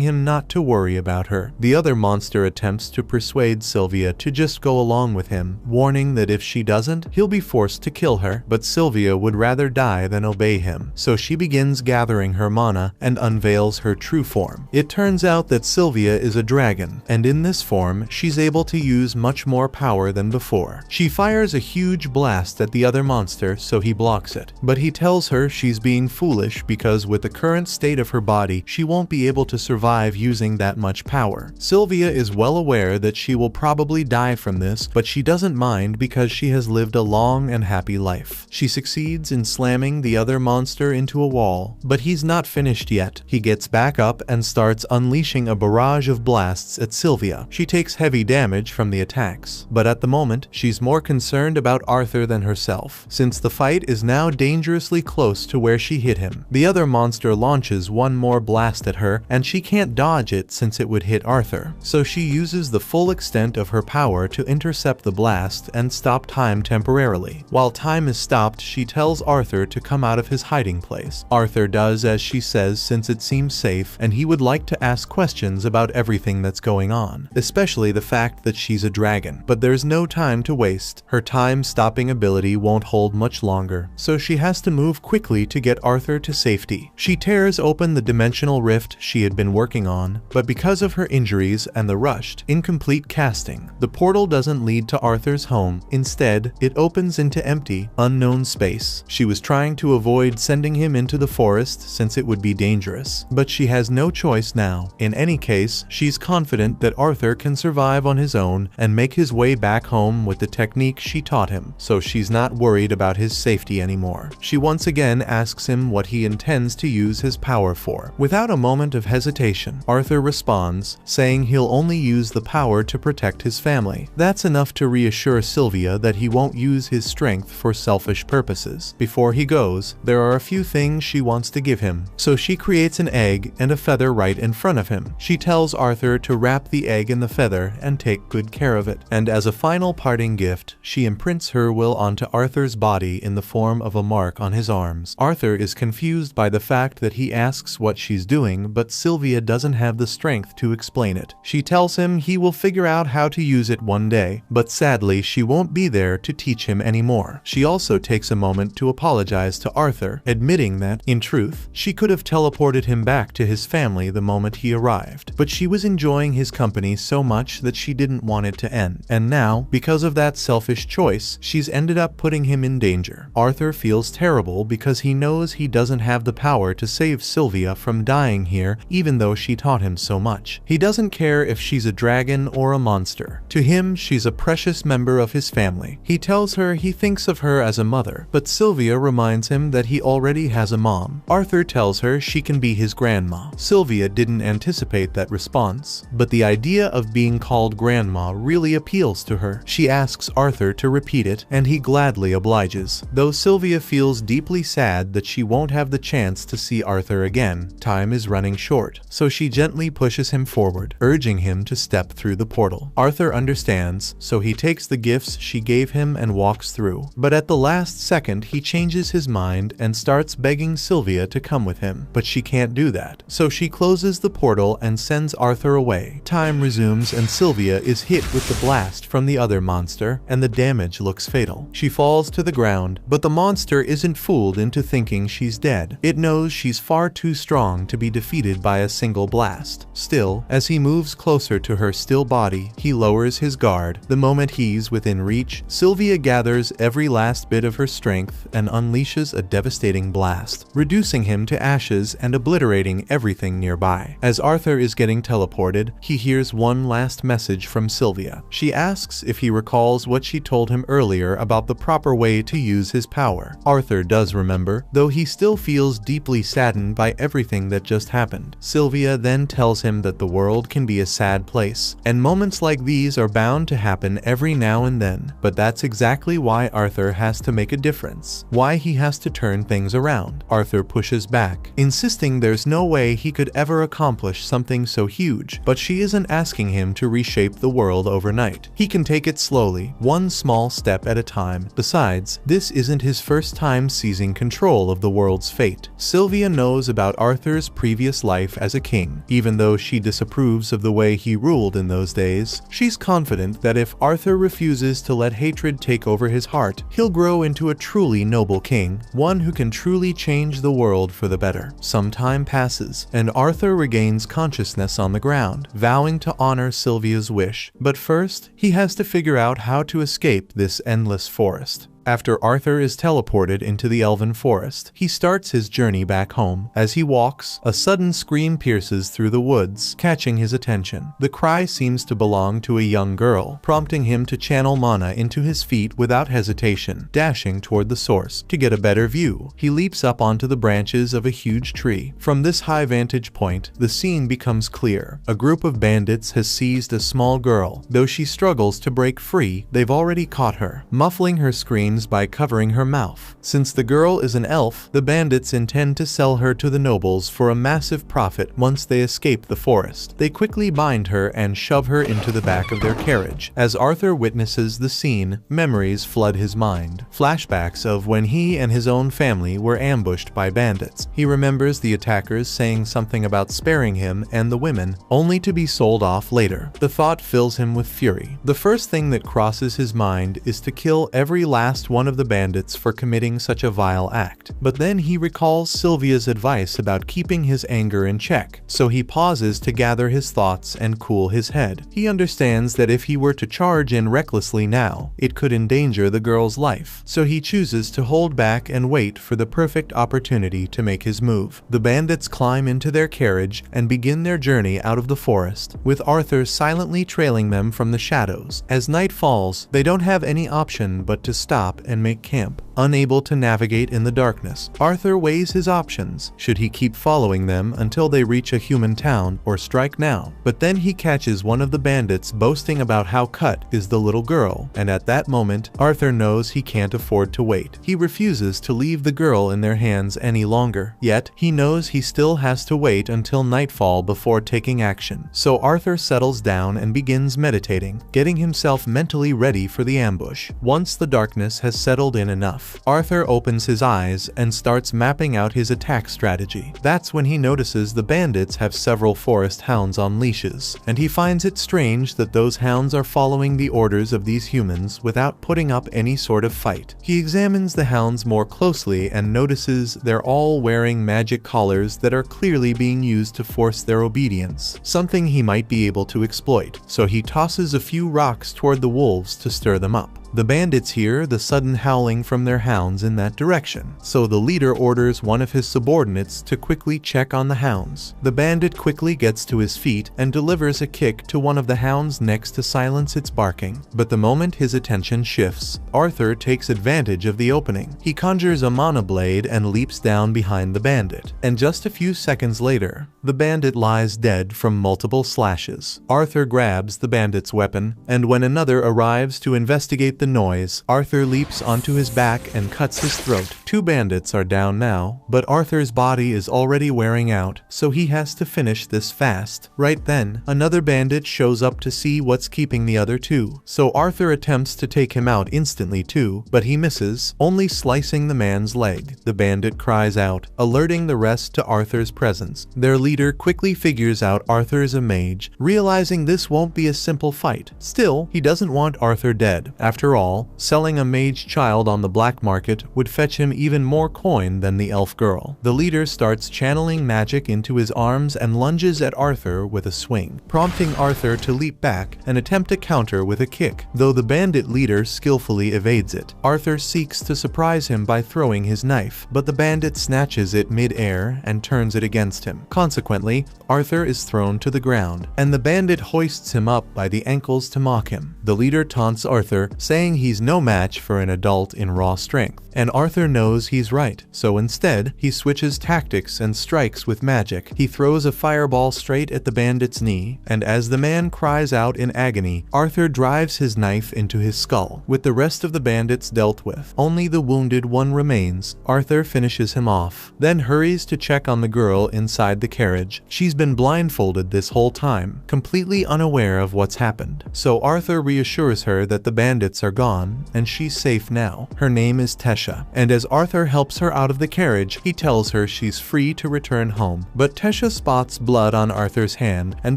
him not to worry about her. The other monster attempts to persuade Sylvia to just go along with him, warning that if she doesn't, he'll be forced to kill her. But Sylvia would rather die than obey him, so she begins gathering her mana and unveils her true form. It turns out that Sylvia is a dragon, and in this form, she's able to use much more power than before. She fires a huge blast at the other monster, so he blocks it. But he tells her she's being foolish because with the current state of her body, she won't be able to survive using that much power. Sylvia is well aware that she will probably die from this, but she doesn't mind because she has lived a long and happy life. She succeeds in slamming the other monster into a wall, but he's not finished yet. He gets back up and starts unleashing a barrage of blasts at Sylvia. She takes heavy damage from the attacks, but at the moment, she's more concerned about Arthur than herself, since the fight is now dangerously close to where she hit him. The other monster launches one more blast at her, and she can't dodge it since it would hit Arthur. So she uses the full extent of her power to intercept the blast and stop time temporarily. While time is stopped, she tells Arthur to come out of his hiding place. Arthur does as she says since it seems safe, and he would like to ask questions about everything that's going on, especially the fact that she's a dragon. But there's no time to waste. Her time-stopping ability won't hold much longer, so she has to move quickly to get Arthur to safety. She tears open the dimensional rift she had been working on, but because of her injuries and the rushed, incomplete casting, the portal doesn't lead to Arthur's home. Instead, it opens into empty, unknown space. She was trying to avoid sending him into the forest since it would be dangerous, but she has no choice now. In any case, she's confident that Arthur can survive on his own and make his way back home with the technique she taught him, so she's not worried about his safety anymore. She once again asks him what he intends to use his power for. Without a moment of hesitation, Arthur responds, saying he'll only use the power to protect his family. That's enough to reassure Sylvia that he won't use his strength for selfish purposes. Before he goes, there are a few things she wants to give him, so she creates an egg and a feather right in front of him. She tells Arthur to wrap the egg in the feather and take good care of it, and as a final parting gift, she imprints her will onto Arthur's body in the form of a mark on his arms. Arthur is confused by the fact that he asks what she's doing, but Sylvia doesn't have the strength to explain it. She tells him he will figure out how to use it one day, but sadly she won't be there to teach him anymore. She also takes a moment to apologize to Arthur, admitting that, in truth, she could have teleported him back to his family the moment he arrived, but she was enjoying his company so much that she didn't want it to end. And now, because of that selfish choice, she's ended up putting him in danger. Arthur feels terrible because he knows he doesn't have the power to save Sylvia from dying here, even though she taught him so much. He doesn't care if she's a dragon or a monster. To him, she's a precious member of his family. He tells her he thinks of her as a mother, but Sylvia reminds him that he already has a mom. Arthur tells her she can be his grandma. Sylvia didn't anticipate that response, but the idea of being called grandma really appeals to her. She asks Arthur to repeat it, and he gladly obliges. Though Sylvia feels deeply sad that she won't have the chance to see Arthur again, time is running short, so she gently pushes him forward, urging him to step through the portal. Arthur understands, so he takes the gifts she gave him and walks through. But at the last second, he changes his mind and starts begging Sylvia to come with him. But she can't do that, so she closes the portal and sends Arthur away. Time resumes and Sylvia is hit with the blast from the other monster, and the damage looks fatal. She falls to the ground, but the monster isn't fooled into thinking she's dead. It knows she's far too strong to be defeated by a single blast. Still, as he moves closer to her still body, he lowers his guard. The moment he's within reach, Sylvia gathers every last bit of her strength and unleashes a devastating devastating blast, reducing him to ashes and obliterating everything nearby. As Arthur is getting teleported, he hears one last message from Sylvia. She asks if he recalls what she told him earlier about the proper way to use his power. Arthur does remember, though he still feels deeply saddened by everything that just happened. Sylvia then tells him that the world can be a sad place, and moments like these are bound to happen every now and then. But that's exactly why Arthur has to make a difference, why he has to turn things around. Arthur pushes back, insisting there's no way he could ever accomplish something so huge, but she isn't asking him to reshape the world overnight. He can take it slowly, one small step at a time. Besides, this isn't his first time seizing control of the world's fate. Sylvia knows about Arthur's previous life as a king. Even though she disapproves of the way he ruled in those days, she's confident that if Arthur refuses to let hatred take over his heart, he'll grow into a truly noble king, one who can truly change the world for the better. Some time passes, and Arthur regains consciousness on the ground, vowing to honor Sylvia's wish. But first, he has to figure out how to escape this endless forest. After Arthur is teleported into the elven forest, he starts his journey back home. As he walks, a sudden scream pierces through the woods, catching his attention. The cry seems to belong to a young girl, prompting him to channel mana into his feet without hesitation, dashing toward the source. To get a better view, he leaps up onto the branches of a huge tree. From this high vantage point, the scene becomes clear. A group of bandits has seized a small girl. Though she struggles to break free, they've already caught her, muffling her screams by covering her mouth. Since the girl is an elf, the bandits intend to sell her to the nobles for a massive profit once they escape the forest. They quickly bind her and shove her into the back of their carriage. As Arthur witnesses the scene, memories flood his mind. Flashbacks of when he and his own family were ambushed by bandits. He remembers the attackers saying something about sparing him and the women, only to be sold off later. The thought fills him with fury. The first thing that crosses his mind is to kill every last one of the bandits for committing such a vile act. But then he recalls Sylvia's advice about keeping his anger in check, so he pauses to gather his thoughts and cool his head. He understands that if he were to charge in recklessly now, it could endanger the girl's life, so he chooses to hold back and wait for the perfect opportunity to make his move. The bandits climb into their carriage and begin their journey out of the forest, with Arthur silently trailing them from the shadows. As night falls, they don't have any option but to stop and make camp. Unable to navigate in the darkness, Arthur weighs his options. Should he keep following them until they reach a human town, or strike now? But then he catches one of the bandits boasting about how cut is the little girl, and at that moment, Arthur knows he can't afford to wait. He refuses to leave the girl in their hands any longer. Yet, he knows he still has to wait until nightfall before taking action. So Arthur settles down and begins meditating, getting himself mentally ready for the ambush. Once the darkness has settled in enough, Arthur opens his eyes and starts mapping out his attack strategy. That's when he notices the bandits have several forest hounds on leashes, and he finds it strange that those hounds are following the orders of these humans without putting up any sort of fight. He examines the hounds more closely and notices they're all wearing magic collars that are clearly being used to force their obedience, something he might be able to exploit. So he tosses a few rocks toward the wolves to stir them up. The bandits hear the sudden howling from their hounds in that direction, so the leader orders one of his subordinates to quickly check on the hounds. The bandit quickly gets to his feet and delivers a kick to one of the hounds' necks to silence its barking. But the moment his attention shifts, Arthur takes advantage of the opening. He conjures a mana blade and leaps down behind the bandit, and just a few seconds later, the bandit lies dead from multiple slashes. Arthur grabs the bandit's weapon, and when another arrives to investigate the noise, Arthur leaps onto his back and cuts his throat. Two bandits are down now, but Arthur's body is already wearing out, so he has to finish this fast. Right then, another bandit shows up to see what's keeping the other two, so Arthur attempts to take him out instantly too, but he misses, only slicing the man's leg. The bandit cries out, alerting the rest to Arthur's presence. Their leader quickly figures out Arthur is a mage, realizing this won't be a simple fight. Still, he doesn't want Arthur dead. After After all, selling a mage child on the black market would fetch him even more coin than the elf girl. The leader starts channeling magic into his arms and lunges at Arthur with a swing, prompting Arthur to leap back and attempt a counter with a kick, though the bandit leader skillfully evades it. Arthur seeks to surprise him by throwing his knife, but the bandit snatches it mid-air and turns it against him. Consequently, Arthur is thrown to the ground, and the bandit hoists him up by the ankles to mock him. The leader taunts Arthur, saying he's no match for an adult in raw strength, and Arthur knows he's right, so instead, he switches tactics and strikes with magic. He throws a fireball straight at the bandit's knee, and as the man cries out in agony, Arthur drives his knife into his skull. With the rest of the bandits dealt with, only the wounded one remains. Arthur finishes him off, then hurries to check on the girl inside the carriage. She's been blindfolded this whole time, completely unaware of what's happened. So Arthur reassures her that the bandits are gone, and she's safe now. Her name is Tesha, and as Arthur helps her out of the carriage, he tells her she's free to return home. But Tesha spots blood on Arthur's hand and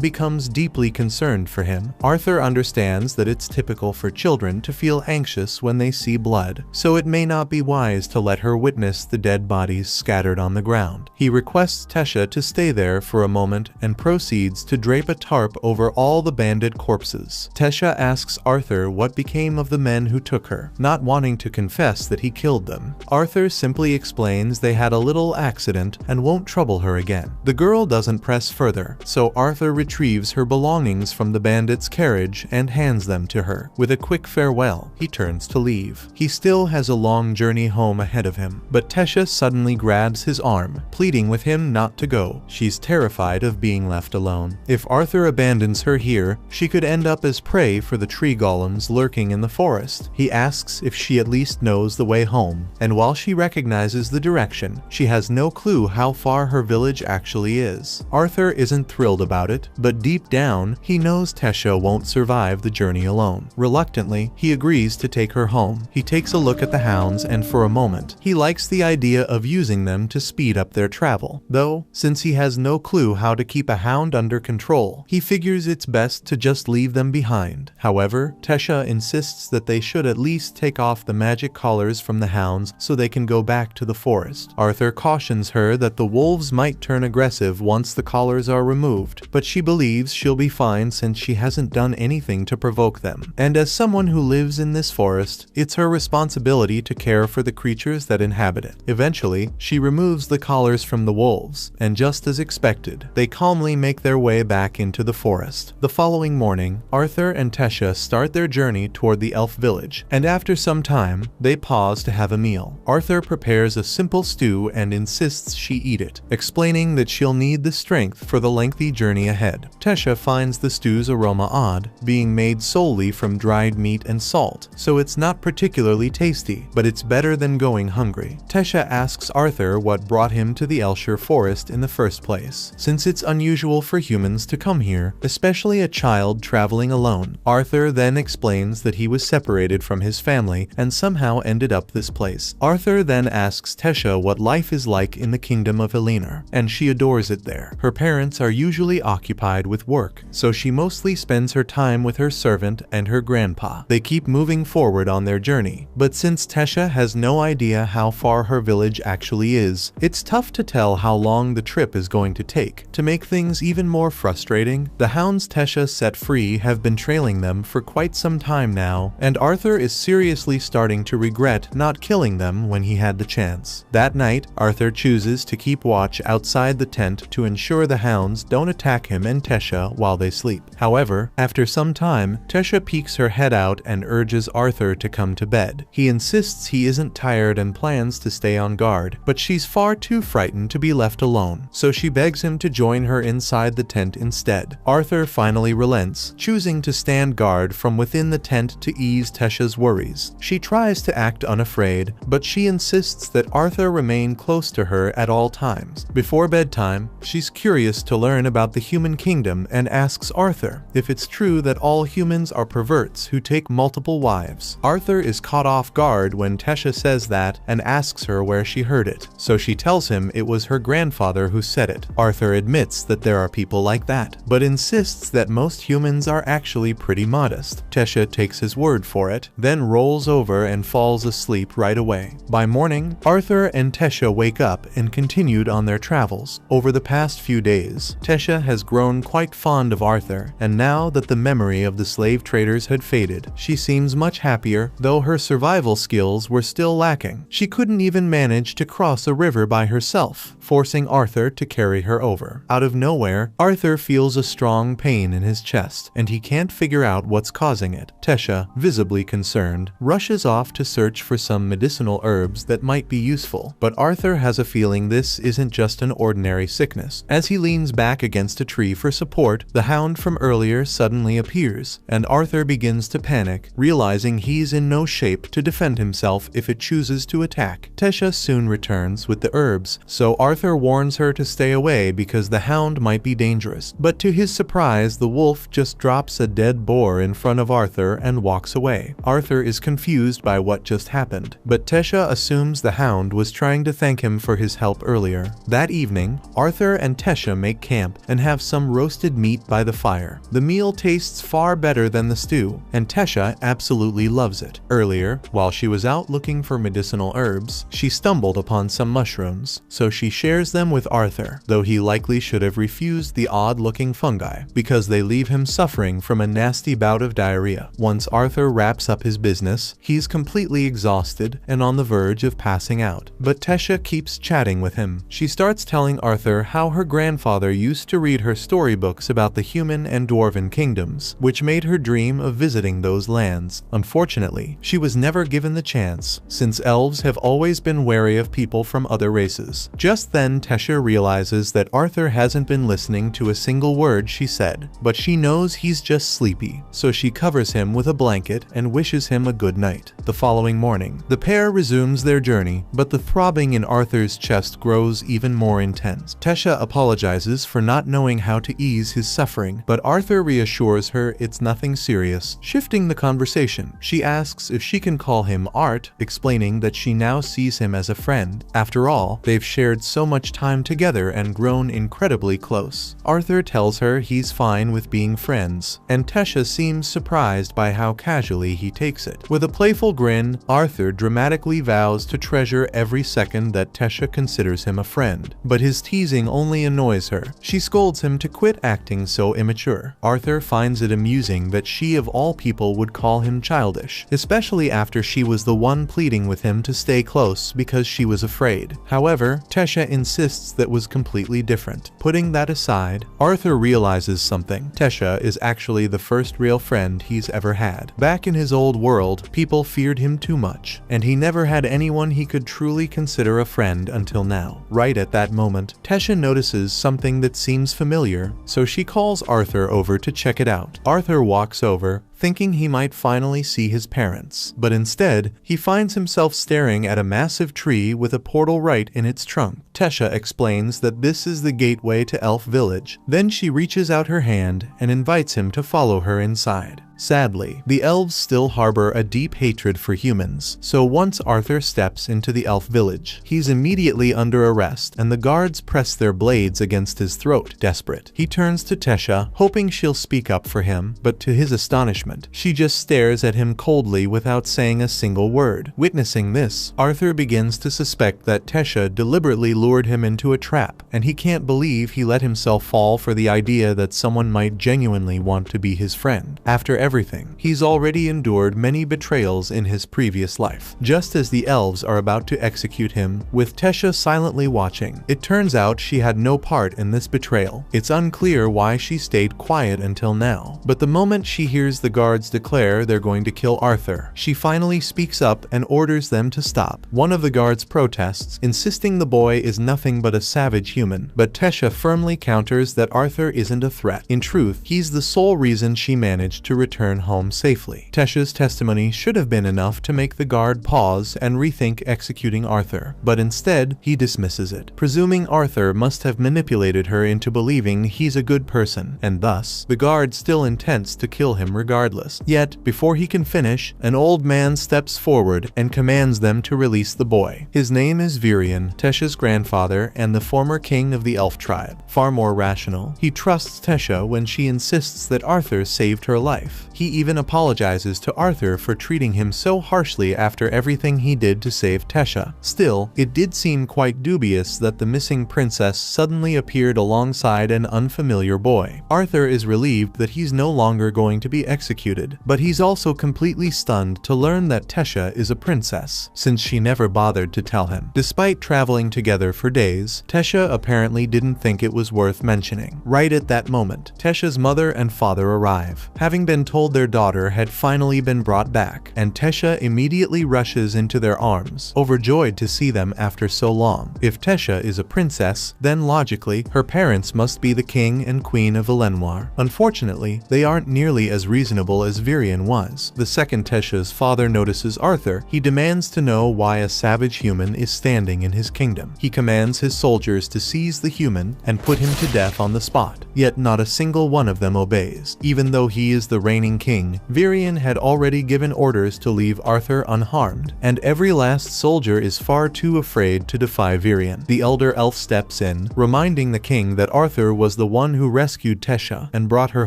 becomes deeply concerned for him. Arthur understands that it's typical for children to feel anxious when they see blood, so it may not be wise to let her witness the dead bodies scattered on the ground. He requests Tesha to stay there for a moment and proceeds to drape a tarp over all the bandit corpses. Tesha asks Arthur what became of the men who took her, not wanting to confess that he killed them. Arthur simply explains they had a little accident and won't trouble her again. The girl doesn't press further, so Arthur retrieves her belongings from the bandit's carriage and hands them to her. With a quick farewell, he turns to leave. He still has a long journey home ahead of him, but Tesha suddenly grabs his arm, pleading with him not to go. She's terrified of being left alone. If Arthur abandons her here, she could end up as prey for the tree golems lurking in the forest. He asks if she at least knows the way home, and while she recognizes the direction, she has no clue how far her village actually is. Arthur isn't thrilled about it, but deep down, he knows Tesha won't survive the journey alone. Reluctantly, he agrees to take her home. He takes a look at the hounds, and for a moment, he likes the idea of using them to speed up their travel. Though, since he has no clue how to keep a hound under control, he figures it's best to just leave them behind. However, Tesha insists that they should at least take off the magic collars from the hounds so they can go back to the forest. Arthur cautions her that the wolves might turn aggressive once the collars are removed, but she believes she'll be fine since she hasn't done anything to provoke them. And as someone who lives in this forest, it's her responsibility to care for the creatures that inhabit it. Eventually, she removes the collars from the wolves, and just as expected, they calmly make their way back into the forest. The following morning, Arthur and Tesha start their journey toward the elf village, and after some time, they pause to have a meal. Arthur prepares a simple stew and insists she eat it, explaining that she'll need the strength for the lengthy journey ahead. Tesha finds the stew's aroma odd, being made solely from dried meat and salt, so it's not particularly tasty, but it's better than going hungry. Tesha asks Arthur what brought him to the Elshire forest in the first place, since it's unusual for humans to come here, especially a child traveling alone. Arthur then explains that he was separated from his family and somehow ended up this place. Arthur then asks Tesha what life is like in the kingdom of Eleanor, and she adores it there. Her parents are usually occupied with work, so she mostly spends her time with her servant and her grandpa. They keep moving forward on their journey, but since Tesha has no idea how far her village actually is, it's tough to tell how long the trip is going to take. To make things even more frustrating, the hounds Tesha set free have been trailing them for quite some time now, and Arthur is seriously starting to regret not killing them when he had the chance. That night, Arthur chooses to keep watch outside the tent to ensure the hounds don't attack him and Tesha while they sleep. However, after some time, Tesha peeks her head out and urges Arthur to come to bed. He insists he isn't tired and plans to stay on guard, but she's far too frightened to be left alone, so she begs him to join her inside the tent instead. Arthur finally relents, choosing to stand guard from within the tent to ease Tesha's worries. She tries to act unafraid, but she insists that Arthur remain close to her at all times. Before bedtime, she's curious to learn about the human kingdom and asks Arthur if it's true that all humans are perverts who take multiple wives. Arthur is caught off guard when Tesha says that and asks her where she heard it, so she tells him it was her grandfather who said it. Arthur admits admits that there are people like that, but insists that most humans are actually pretty modest. Tesha takes his word for it, then rolls over and falls asleep right away. By morning, Arthur and Tesha wake up and continued on their travels. Over the past few days, Tesha has grown quite fond of Arthur, and now that the memory of the slave traders had faded, she seems much happier, though her survival skills were still lacking. She couldn't even manage to cross a river by herself, forcing Arthur to carry her over. Out of nowhere, Arthur feels a strong pain in his chest, and he can't figure out what's causing it. Tesha, visibly concerned, rushes off to search for some medicinal herbs that might be useful, but Arthur has a feeling this isn't just an ordinary sickness. As he leans back against a tree for support, the hound from earlier suddenly appears, and Arthur begins to panic, realizing he's in no shape to defend himself if it chooses to attack. Tesha soon returns with the herbs, so Arthur warns her to stay away because the hound might be dangerous. But to his surprise, the wolf just drops a dead boar in front of Arthur and walks away. Arthur is confused by what just happened, but Tesha assumes the hound was trying to thank him for his help earlier. That evening, Arthur and Tesha make camp and have some roasted meat by the fire. The meal tastes far better than the stew, and Tesha absolutely loves it. Earlier, while she was out looking for medicinal herbs, she stumbled upon some mushrooms, so she shares them with Arthur, though he likely should have refused the odd-looking fungi, because they leave him suffering from a nasty bout of diarrhea. Once Arthur wraps up his business, he's completely exhausted and on the verge of passing out. But Tesha keeps chatting with him. She starts telling Arthur how her grandfather used to read her storybooks about the human and dwarven kingdoms, which made her dream of visiting those lands. Unfortunately, she was never given the chance, since elves have always been wary of people from other races. Just then, Tesha realizes that Arthur hasn't been listening to a single word she said, but she knows he's just sleepy, so she covers him with a blanket and wishes him a good night. The following morning, the pair resumes their journey, but the throbbing in Arthur's chest grows even more intense. Tesha apologizes for not knowing how to ease his suffering, but Arthur reassures her it's nothing serious. Shifting the conversation, she asks if she can call him Art, explaining that she now sees him as a friend. After all, they've shared so much time together and grown incredibly close. Arthur tells her he's fine with being friends, and Tesha seems surprised by how casually he takes it. With a playful grin, Arthur dramatically vows to treasure every second that Tesha considers him a friend, but his teasing only annoys her. She scolds him to quit acting so immature. Arthur finds it amusing that she of all people would call him childish, especially after she was the one pleading with him to stay close because she was afraid. However, Tesha insists that was completely different. Putting that aside, Arthur realizes something. Tesha is actually the first real friend he's ever had. Back in his old world, people feared him too much, and he never had anyone he could truly consider a friend until now. Right at that moment, Tesha notices something that seems familiar, so she calls Arthur over to check it out. Arthur walks over, thinking he might finally see his parents, but instead, he finds himself staring at a massive tree with a portal right in its trunk. Tesha explains that this is the gateway to Elf Village. Then she reaches out her hand and invites him to follow her inside. Sadly, the elves still harbor a deep hatred for humans, so once Arthur steps into the elf village, he's immediately under arrest and the guards press their blades against his throat. Desperate, he turns to Tesha, hoping she'll speak up for him, but to his astonishment, she just stares at him coldly without saying a single word. Witnessing this, Arthur begins to suspect that Tesha deliberately lured him into a trap, and he can't believe he let himself fall for the idea that someone might genuinely want to be his friend. After everything, he's already endured many betrayals in his previous life. Just as the elves are about to execute him, with Tesha silently watching, it turns out she had no part in this betrayal. It's unclear why she stayed quiet until now, but the moment she hears the guards declare they're going to kill Arthur, she finally speaks up and orders them to stop. One of the guards protests, insisting the boy is nothing but a savage human, but Tesha firmly counters that Arthur isn't a threat. In truth, he's the sole reason she managed to return return home safely. Tessia's testimony should have been enough to make the guard pause and rethink executing Arthur, but instead, he dismisses it, presuming Arthur must have manipulated her into believing he's a good person, and thus, the guard still intends to kill him regardless. Yet, before he can finish, an old man steps forward and commands them to release the boy. His name is Virion, Tessia's grandfather and the former king of the elf tribe. Far more rational, he trusts Tessia when she insists that Arthur saved her life. He even apologizes to Arthur for treating him so harshly after everything he did to save Tessia. Still, it did seem quite dubious that the missing princess suddenly appeared alongside an unfamiliar boy. Arthur is relieved that he's no longer going to be executed, but he's also completely stunned to learn that Tessia is a princess, since she never bothered to tell him. Despite traveling together for days, Tessia apparently didn't think it was worth mentioning. Right at that moment, Tessia's mother and father arrive, having been told their daughter had finally been brought back, and Tessia immediately rushes into their arms, overjoyed to see them after so long. If Tessia is a princess, then logically, her parents must be the king and queen of Elenoir. Unfortunately, they aren't nearly as reasonable as Virion was. The second Tessia's father notices Arthur, he demands to know why a savage human is standing in his kingdom. He commands his soldiers to seize the human and put him to death on the spot. Yet not a single one of them obeys. Even though he is the reigning king, Virion had already given orders to leave Arthur unharmed, and every last soldier is far too afraid to defy Virion. The elder elf steps in, reminding the king that Arthur was the one who rescued Tessia and brought her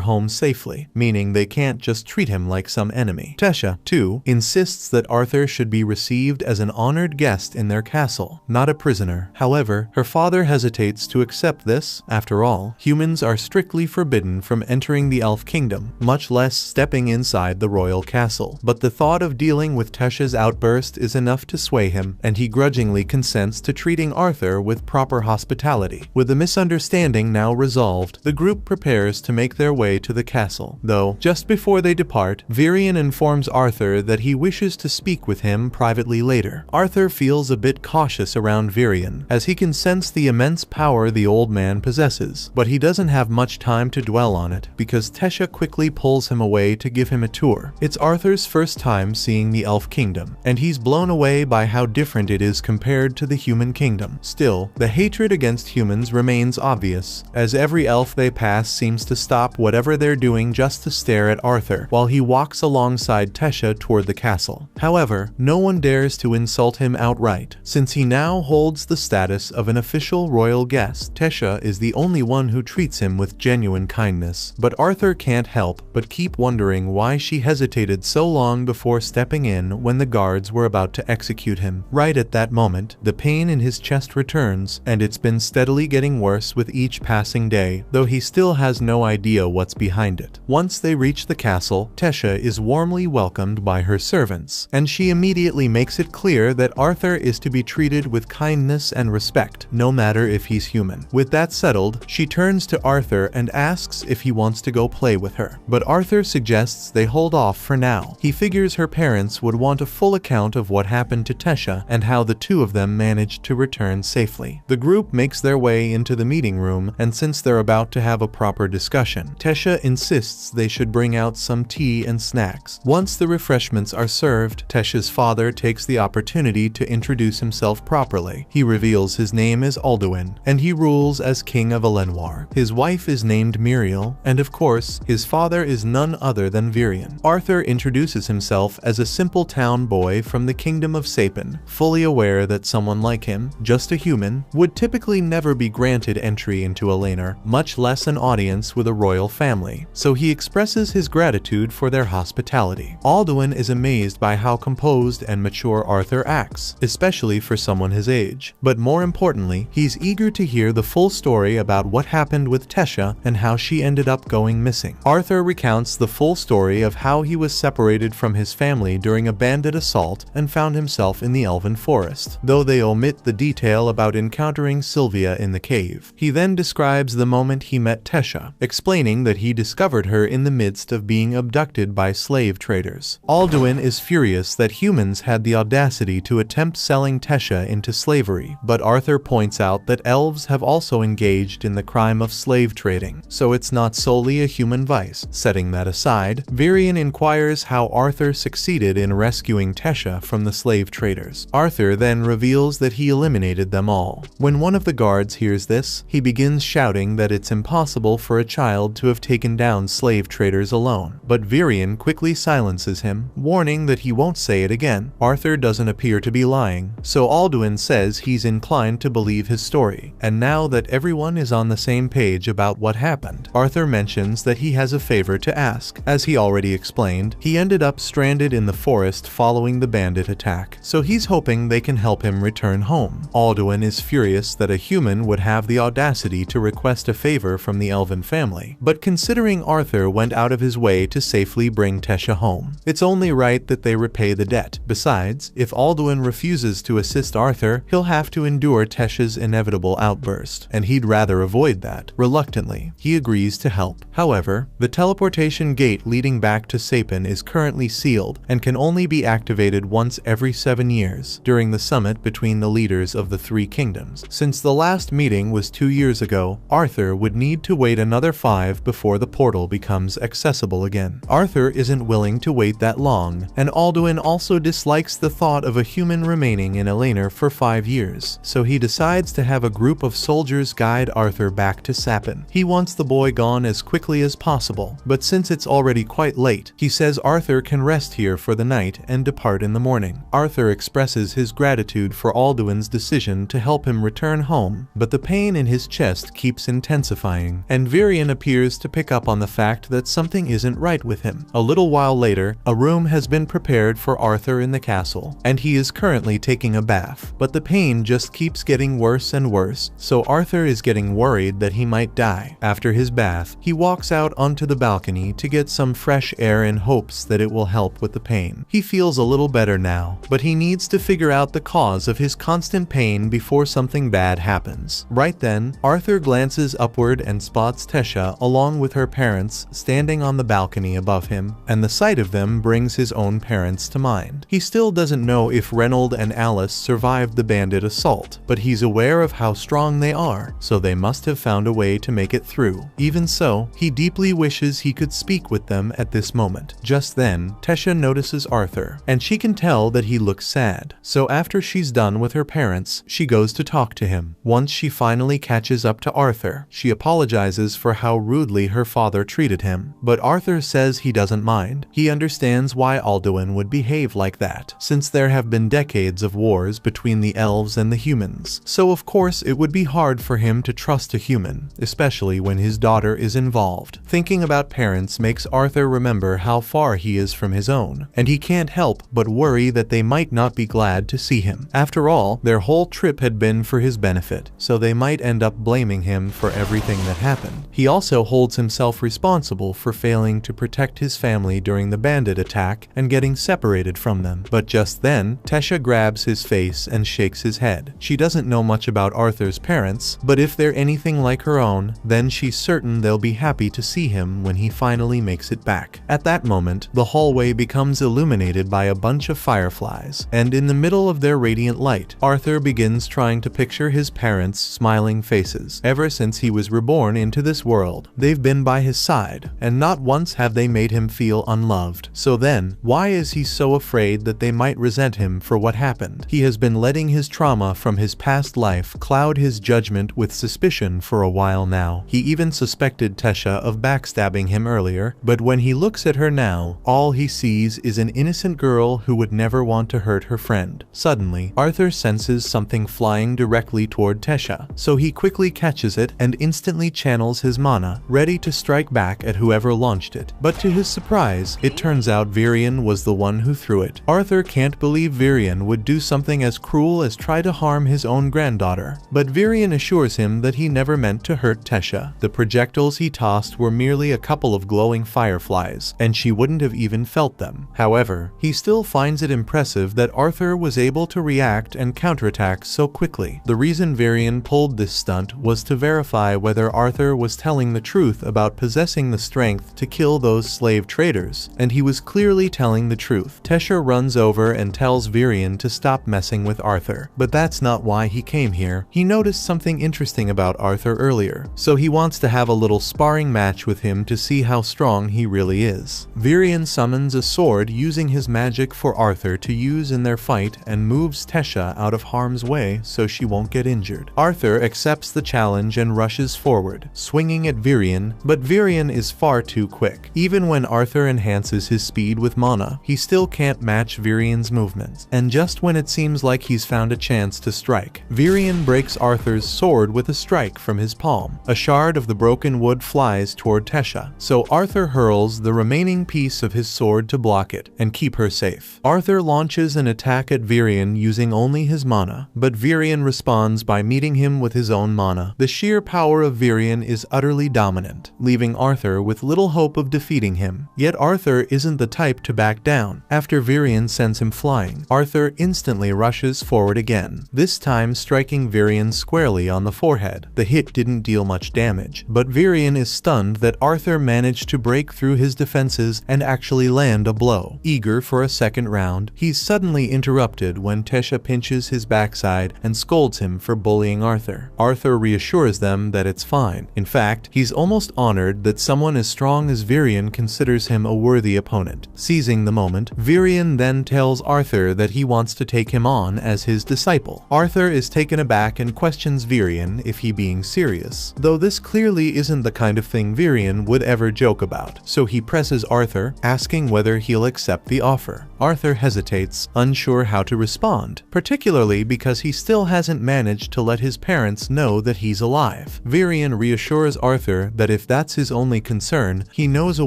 home safely, meaning they can't just treat him like some enemy. Tessia, too, insists that Arthur should be received as an honored guest in their castle, not a prisoner. However, her father hesitates to accept this. After all, humans are strictly forbidden from entering the elf kingdom, much less stepping inside the royal castle. But the thought of dealing with Tessia's outburst is enough to sway him, and he grudgingly consents to treating Arthur with proper hospitality. With the misunderstanding now resolved, the group prepares to make their way to the castle. Though, just before they depart, Virion informs Arthur that he wishes to speak with him privately later. Arthur feels a bit cautious around Virion, as he can sense the immense power the old man possesses, but he doesn't have much time to dwell on it, because Tessia quickly pulls him away to give him a tour. It's Arthur's first time seeing the elf kingdom, and he's blown away by how different it is compared to the human kingdom. Still, the hatred against humans remains obvious, as every elf they pass seems to stop whatever they're doing just to stare at Arthur, while he walks alongside Tessia toward the castle. However, no one dares to insult him outright, since he now holds the status of an official royal guest. Tessia is the only one who treats him with genuine kindness, but Arthur can't help but keep wondering why she hesitated so long before stepping in when the guards were about to execute him. Right at that moment, the pain in his chest returns, and it's been steadily getting worse with each passing day, though he still has no idea what's behind it. Once they reach the castle, Tessia is warmly welcomed by her servants, and she immediately makes it clear that Arthur is to be treated with kindness and respect, no matter if he's human. With that settled, she turns to Arthur and asks if he wants to go play with her, but Arthur suggests they hold off for now. He figures her parents would want a full account of what happened to Tessia and how the two of them managed to return safely. The group makes their way into the meeting room, and since they're about to have a proper discussion, Tessia insists they should bring out some tea and snacks. Once the refreshments are served, Tessia's father takes the opportunity to introduce himself properly. He reveals his name is Alduin, and he rules as king of Elenoir. His wife is named Muriel, and of course, his father is none other than Virion. Arthur introduces himself as a simple town boy from the kingdom of Sapin, fully aware that someone like him, just a human, would typically never be granted entry into Elenoir, much less an audience with a royal family, so he expresses his gratitude for their hospitality. Alduin is amazed by how composed and mature Arthur acts, especially for someone his age. But more importantly, he's eager to hear the full story about what happened with Tessia and how she ended up going missing. Arthur recounts the full story of how he was separated from his family during a bandit assault and found himself in the elven forest, though they omit the detail about encountering Sylvia in the cave. He then describes the moment he met Tessia, explaining that he discovered her in the midst of being abducted by slave traders. Alduin is furious that humans had the audacity to attempt selling Tessia into slavery, but Arthur points out that elves have also engaged in the crime of slave trading, so it's not solely a human vice. Setting that Aside, Virion inquires how Arthur succeeded in rescuing Tesha from the slave traders. Arthur then reveals that he eliminated them all. When one of the guards hears this, he begins shouting that it's impossible for a child to have taken down slave traders alone. But Virion quickly silences him, warning that he won't say it again. Arthur doesn't appear to be lying, so Alduin says he's inclined to believe his story. And now that everyone is on the same page about what happened, Arthur mentions that he has a favor to ask. As he already explained, he ended up stranded in the forest following the bandit attack, so he's hoping they can help him return home. Alduin is furious that a human would have the audacity to request a favor from the elven family, but considering Arthur went out of his way to safely bring Tesha home, it's only right that they repay the debt. Besides, if Alduin refuses to assist Arthur, he'll have to endure Tesha's inevitable outburst, and he'd rather avoid that. Reluctantly, he agrees to help. However, the teleportation gate leading back to Sapin is currently sealed and can only be activated once every 7 years, during the summit between the leaders of the three kingdoms. Since the last meeting was 2 years ago, Arthur would need to wait another 5 before the portal becomes accessible again. Arthur isn't willing to wait that long, and Alduin also dislikes the thought of a human remaining in Eleanor for 5 years, so he decides to have a group of soldiers guide Arthur back to Sapin. He wants the boy gone as quickly as possible, but since it's already quite late, he says Arthur can rest here for the night and depart in the morning. Arthur expresses his gratitude for Alduin's decision to help him return home, but the pain in his chest keeps intensifying, and Virion appears to pick up on the fact that something isn't right with him. A little while later, a room has been prepared for Arthur in the castle, and he is currently taking a bath, but the pain just keeps getting worse and worse, so Arthur is getting worried that he might die. After his bath, he walks out onto the balcony to get some fresh air in hopes that it will help with the pain. He feels a little better now, but he needs to figure out the cause of his constant pain before something bad happens. Right then, Arthur glances upward and spots Tesha along with her parents standing on the balcony above him, and the sight of them brings his own parents to mind. He still doesn't know if Reynold and Alice survived the bandit assault, but he's aware of how strong they are, so they must have found a way to make it through. Even so, he deeply wishes he could speak with them at this moment. Just then, Tesha notices Arthur, and she can tell that he looks sad. So after she's done with her parents, she goes to talk to him. Once she finally catches up to Arthur, she apologizes for how rudely her father treated him, but Arthur says he doesn't mind. He understands why Alduin would behave like that, since there have been decades of wars between the elves and the humans, so of course it would be hard for him to trust a human, especially when his daughter is involved. Thinking about parents makes Arthur remember how far he is from his own, and he can't help but worry that they might not be glad to see him. After all, their whole trip had been for his benefit, so they might end up blaming him for everything that happened. He also holds himself responsible for failing to protect his family during the bandit attack and getting separated from them. But just then, Tesha grabs his face and shakes his head. She doesn't know much about Arthur's parents, but if they're anything like her own, then she's certain they'll be happy to see him when he finally makes it back. At that moment, the hallway becomes illuminated by a bunch of fireflies, and in the middle of their radiant light, Arthur begins trying to picture his parents' smiling faces. Ever since he was reborn into this world, they've been by his side, and not once have they made him feel unloved. So then, why is he so afraid that they might resent him for what happened? He has been letting his trauma from his past life cloud his judgment with suspicion for a while now. He even suspected Tesha of backstabbing him earlier, but when he looks at her now, all he sees is an innocent girl who would never want to hurt her friend. Suddenly, Arthur senses something flying directly toward Tesha, so he quickly catches it and instantly channels his mana, ready to strike back at whoever launched it. But to his surprise, it turns out Virion was the one who threw it. Arthur can't believe Virion would do something as cruel as try to harm his own granddaughter, but Virion assures him that he never meant to hurt Tesha. The projectiles he tossed were merely a couple of glowing fireflies, and she wouldn't have even felt them. However, he still finds it impressive that Arthur was able to react and counterattack so quickly. The reason Virion pulled this stunt was to verify whether Arthur was telling the truth about possessing the strength to kill those slave traders, and he was clearly telling the truth. Tesha runs over and tells Virion to stop messing with Arthur, but that's not why he came here. He noticed something interesting about Arthur earlier, so he wants to have a little sparring match with him to see how strong strong he really is. Virion summons a sword using his magic for Arthur to use in their fight and moves Tesha out of harm's way so she won't get injured. Arthur accepts the challenge and rushes forward, swinging at Virion, but Virion is far too quick. Even when Arthur enhances his speed with mana, he still can't match Virion's movements, and just when it seems like he's found a chance to strike, Virion breaks Arthur's sword with a strike from his palm. A shard of the broken wood flies toward Tesha, so Arthur hurls the remaining piece of his sword to block it and keep her safe. Arthur launches an attack at Virion using only his mana, but Virion responds by meeting him with his own mana. The sheer power of Virion is utterly dominant, leaving Arthur with little hope of defeating him. Yet Arthur isn't the type to back down. After Virion sends him flying, Arthur instantly rushes forward again, this time striking Virion squarely on the forehead. The hit didn't deal much damage, but Virion is stunned that Arthur managed to break through his defenses and actually land a blow. Eager for a second round, he's suddenly interrupted when Tesha pinches his backside and scolds him for bullying Arthur. Arthur reassures them that it's fine. In fact, he's almost honored that someone as strong as Virion considers him a worthy opponent. Seizing the moment, Virion then tells Arthur that he wants to take him on as his disciple. Arthur is taken aback and questions Virion if he being serious, though this clearly isn't the kind of thing Virion would ever joke about, so he presses Arthur, asking whether he'll accept the offer. Arthur hesitates, unsure how to respond, particularly because he still hasn't managed to let his parents know that he's alive. Virion reassures Arthur that if that's his only concern, he knows a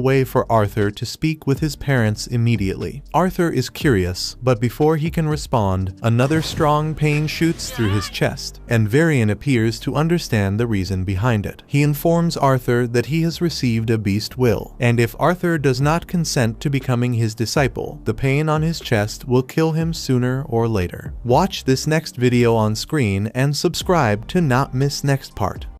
way for Arthur to speak with his parents immediately. Arthur is curious, but before he can respond, another strong pain shoots through his chest, and Virion appears to understand the reason behind it. He informs Arthur that he has received a beast will, and if Arthur does not consent to becoming his disciple, the pain on his chest will kill him sooner or later. Watch this next video on screen and subscribe to not miss next part.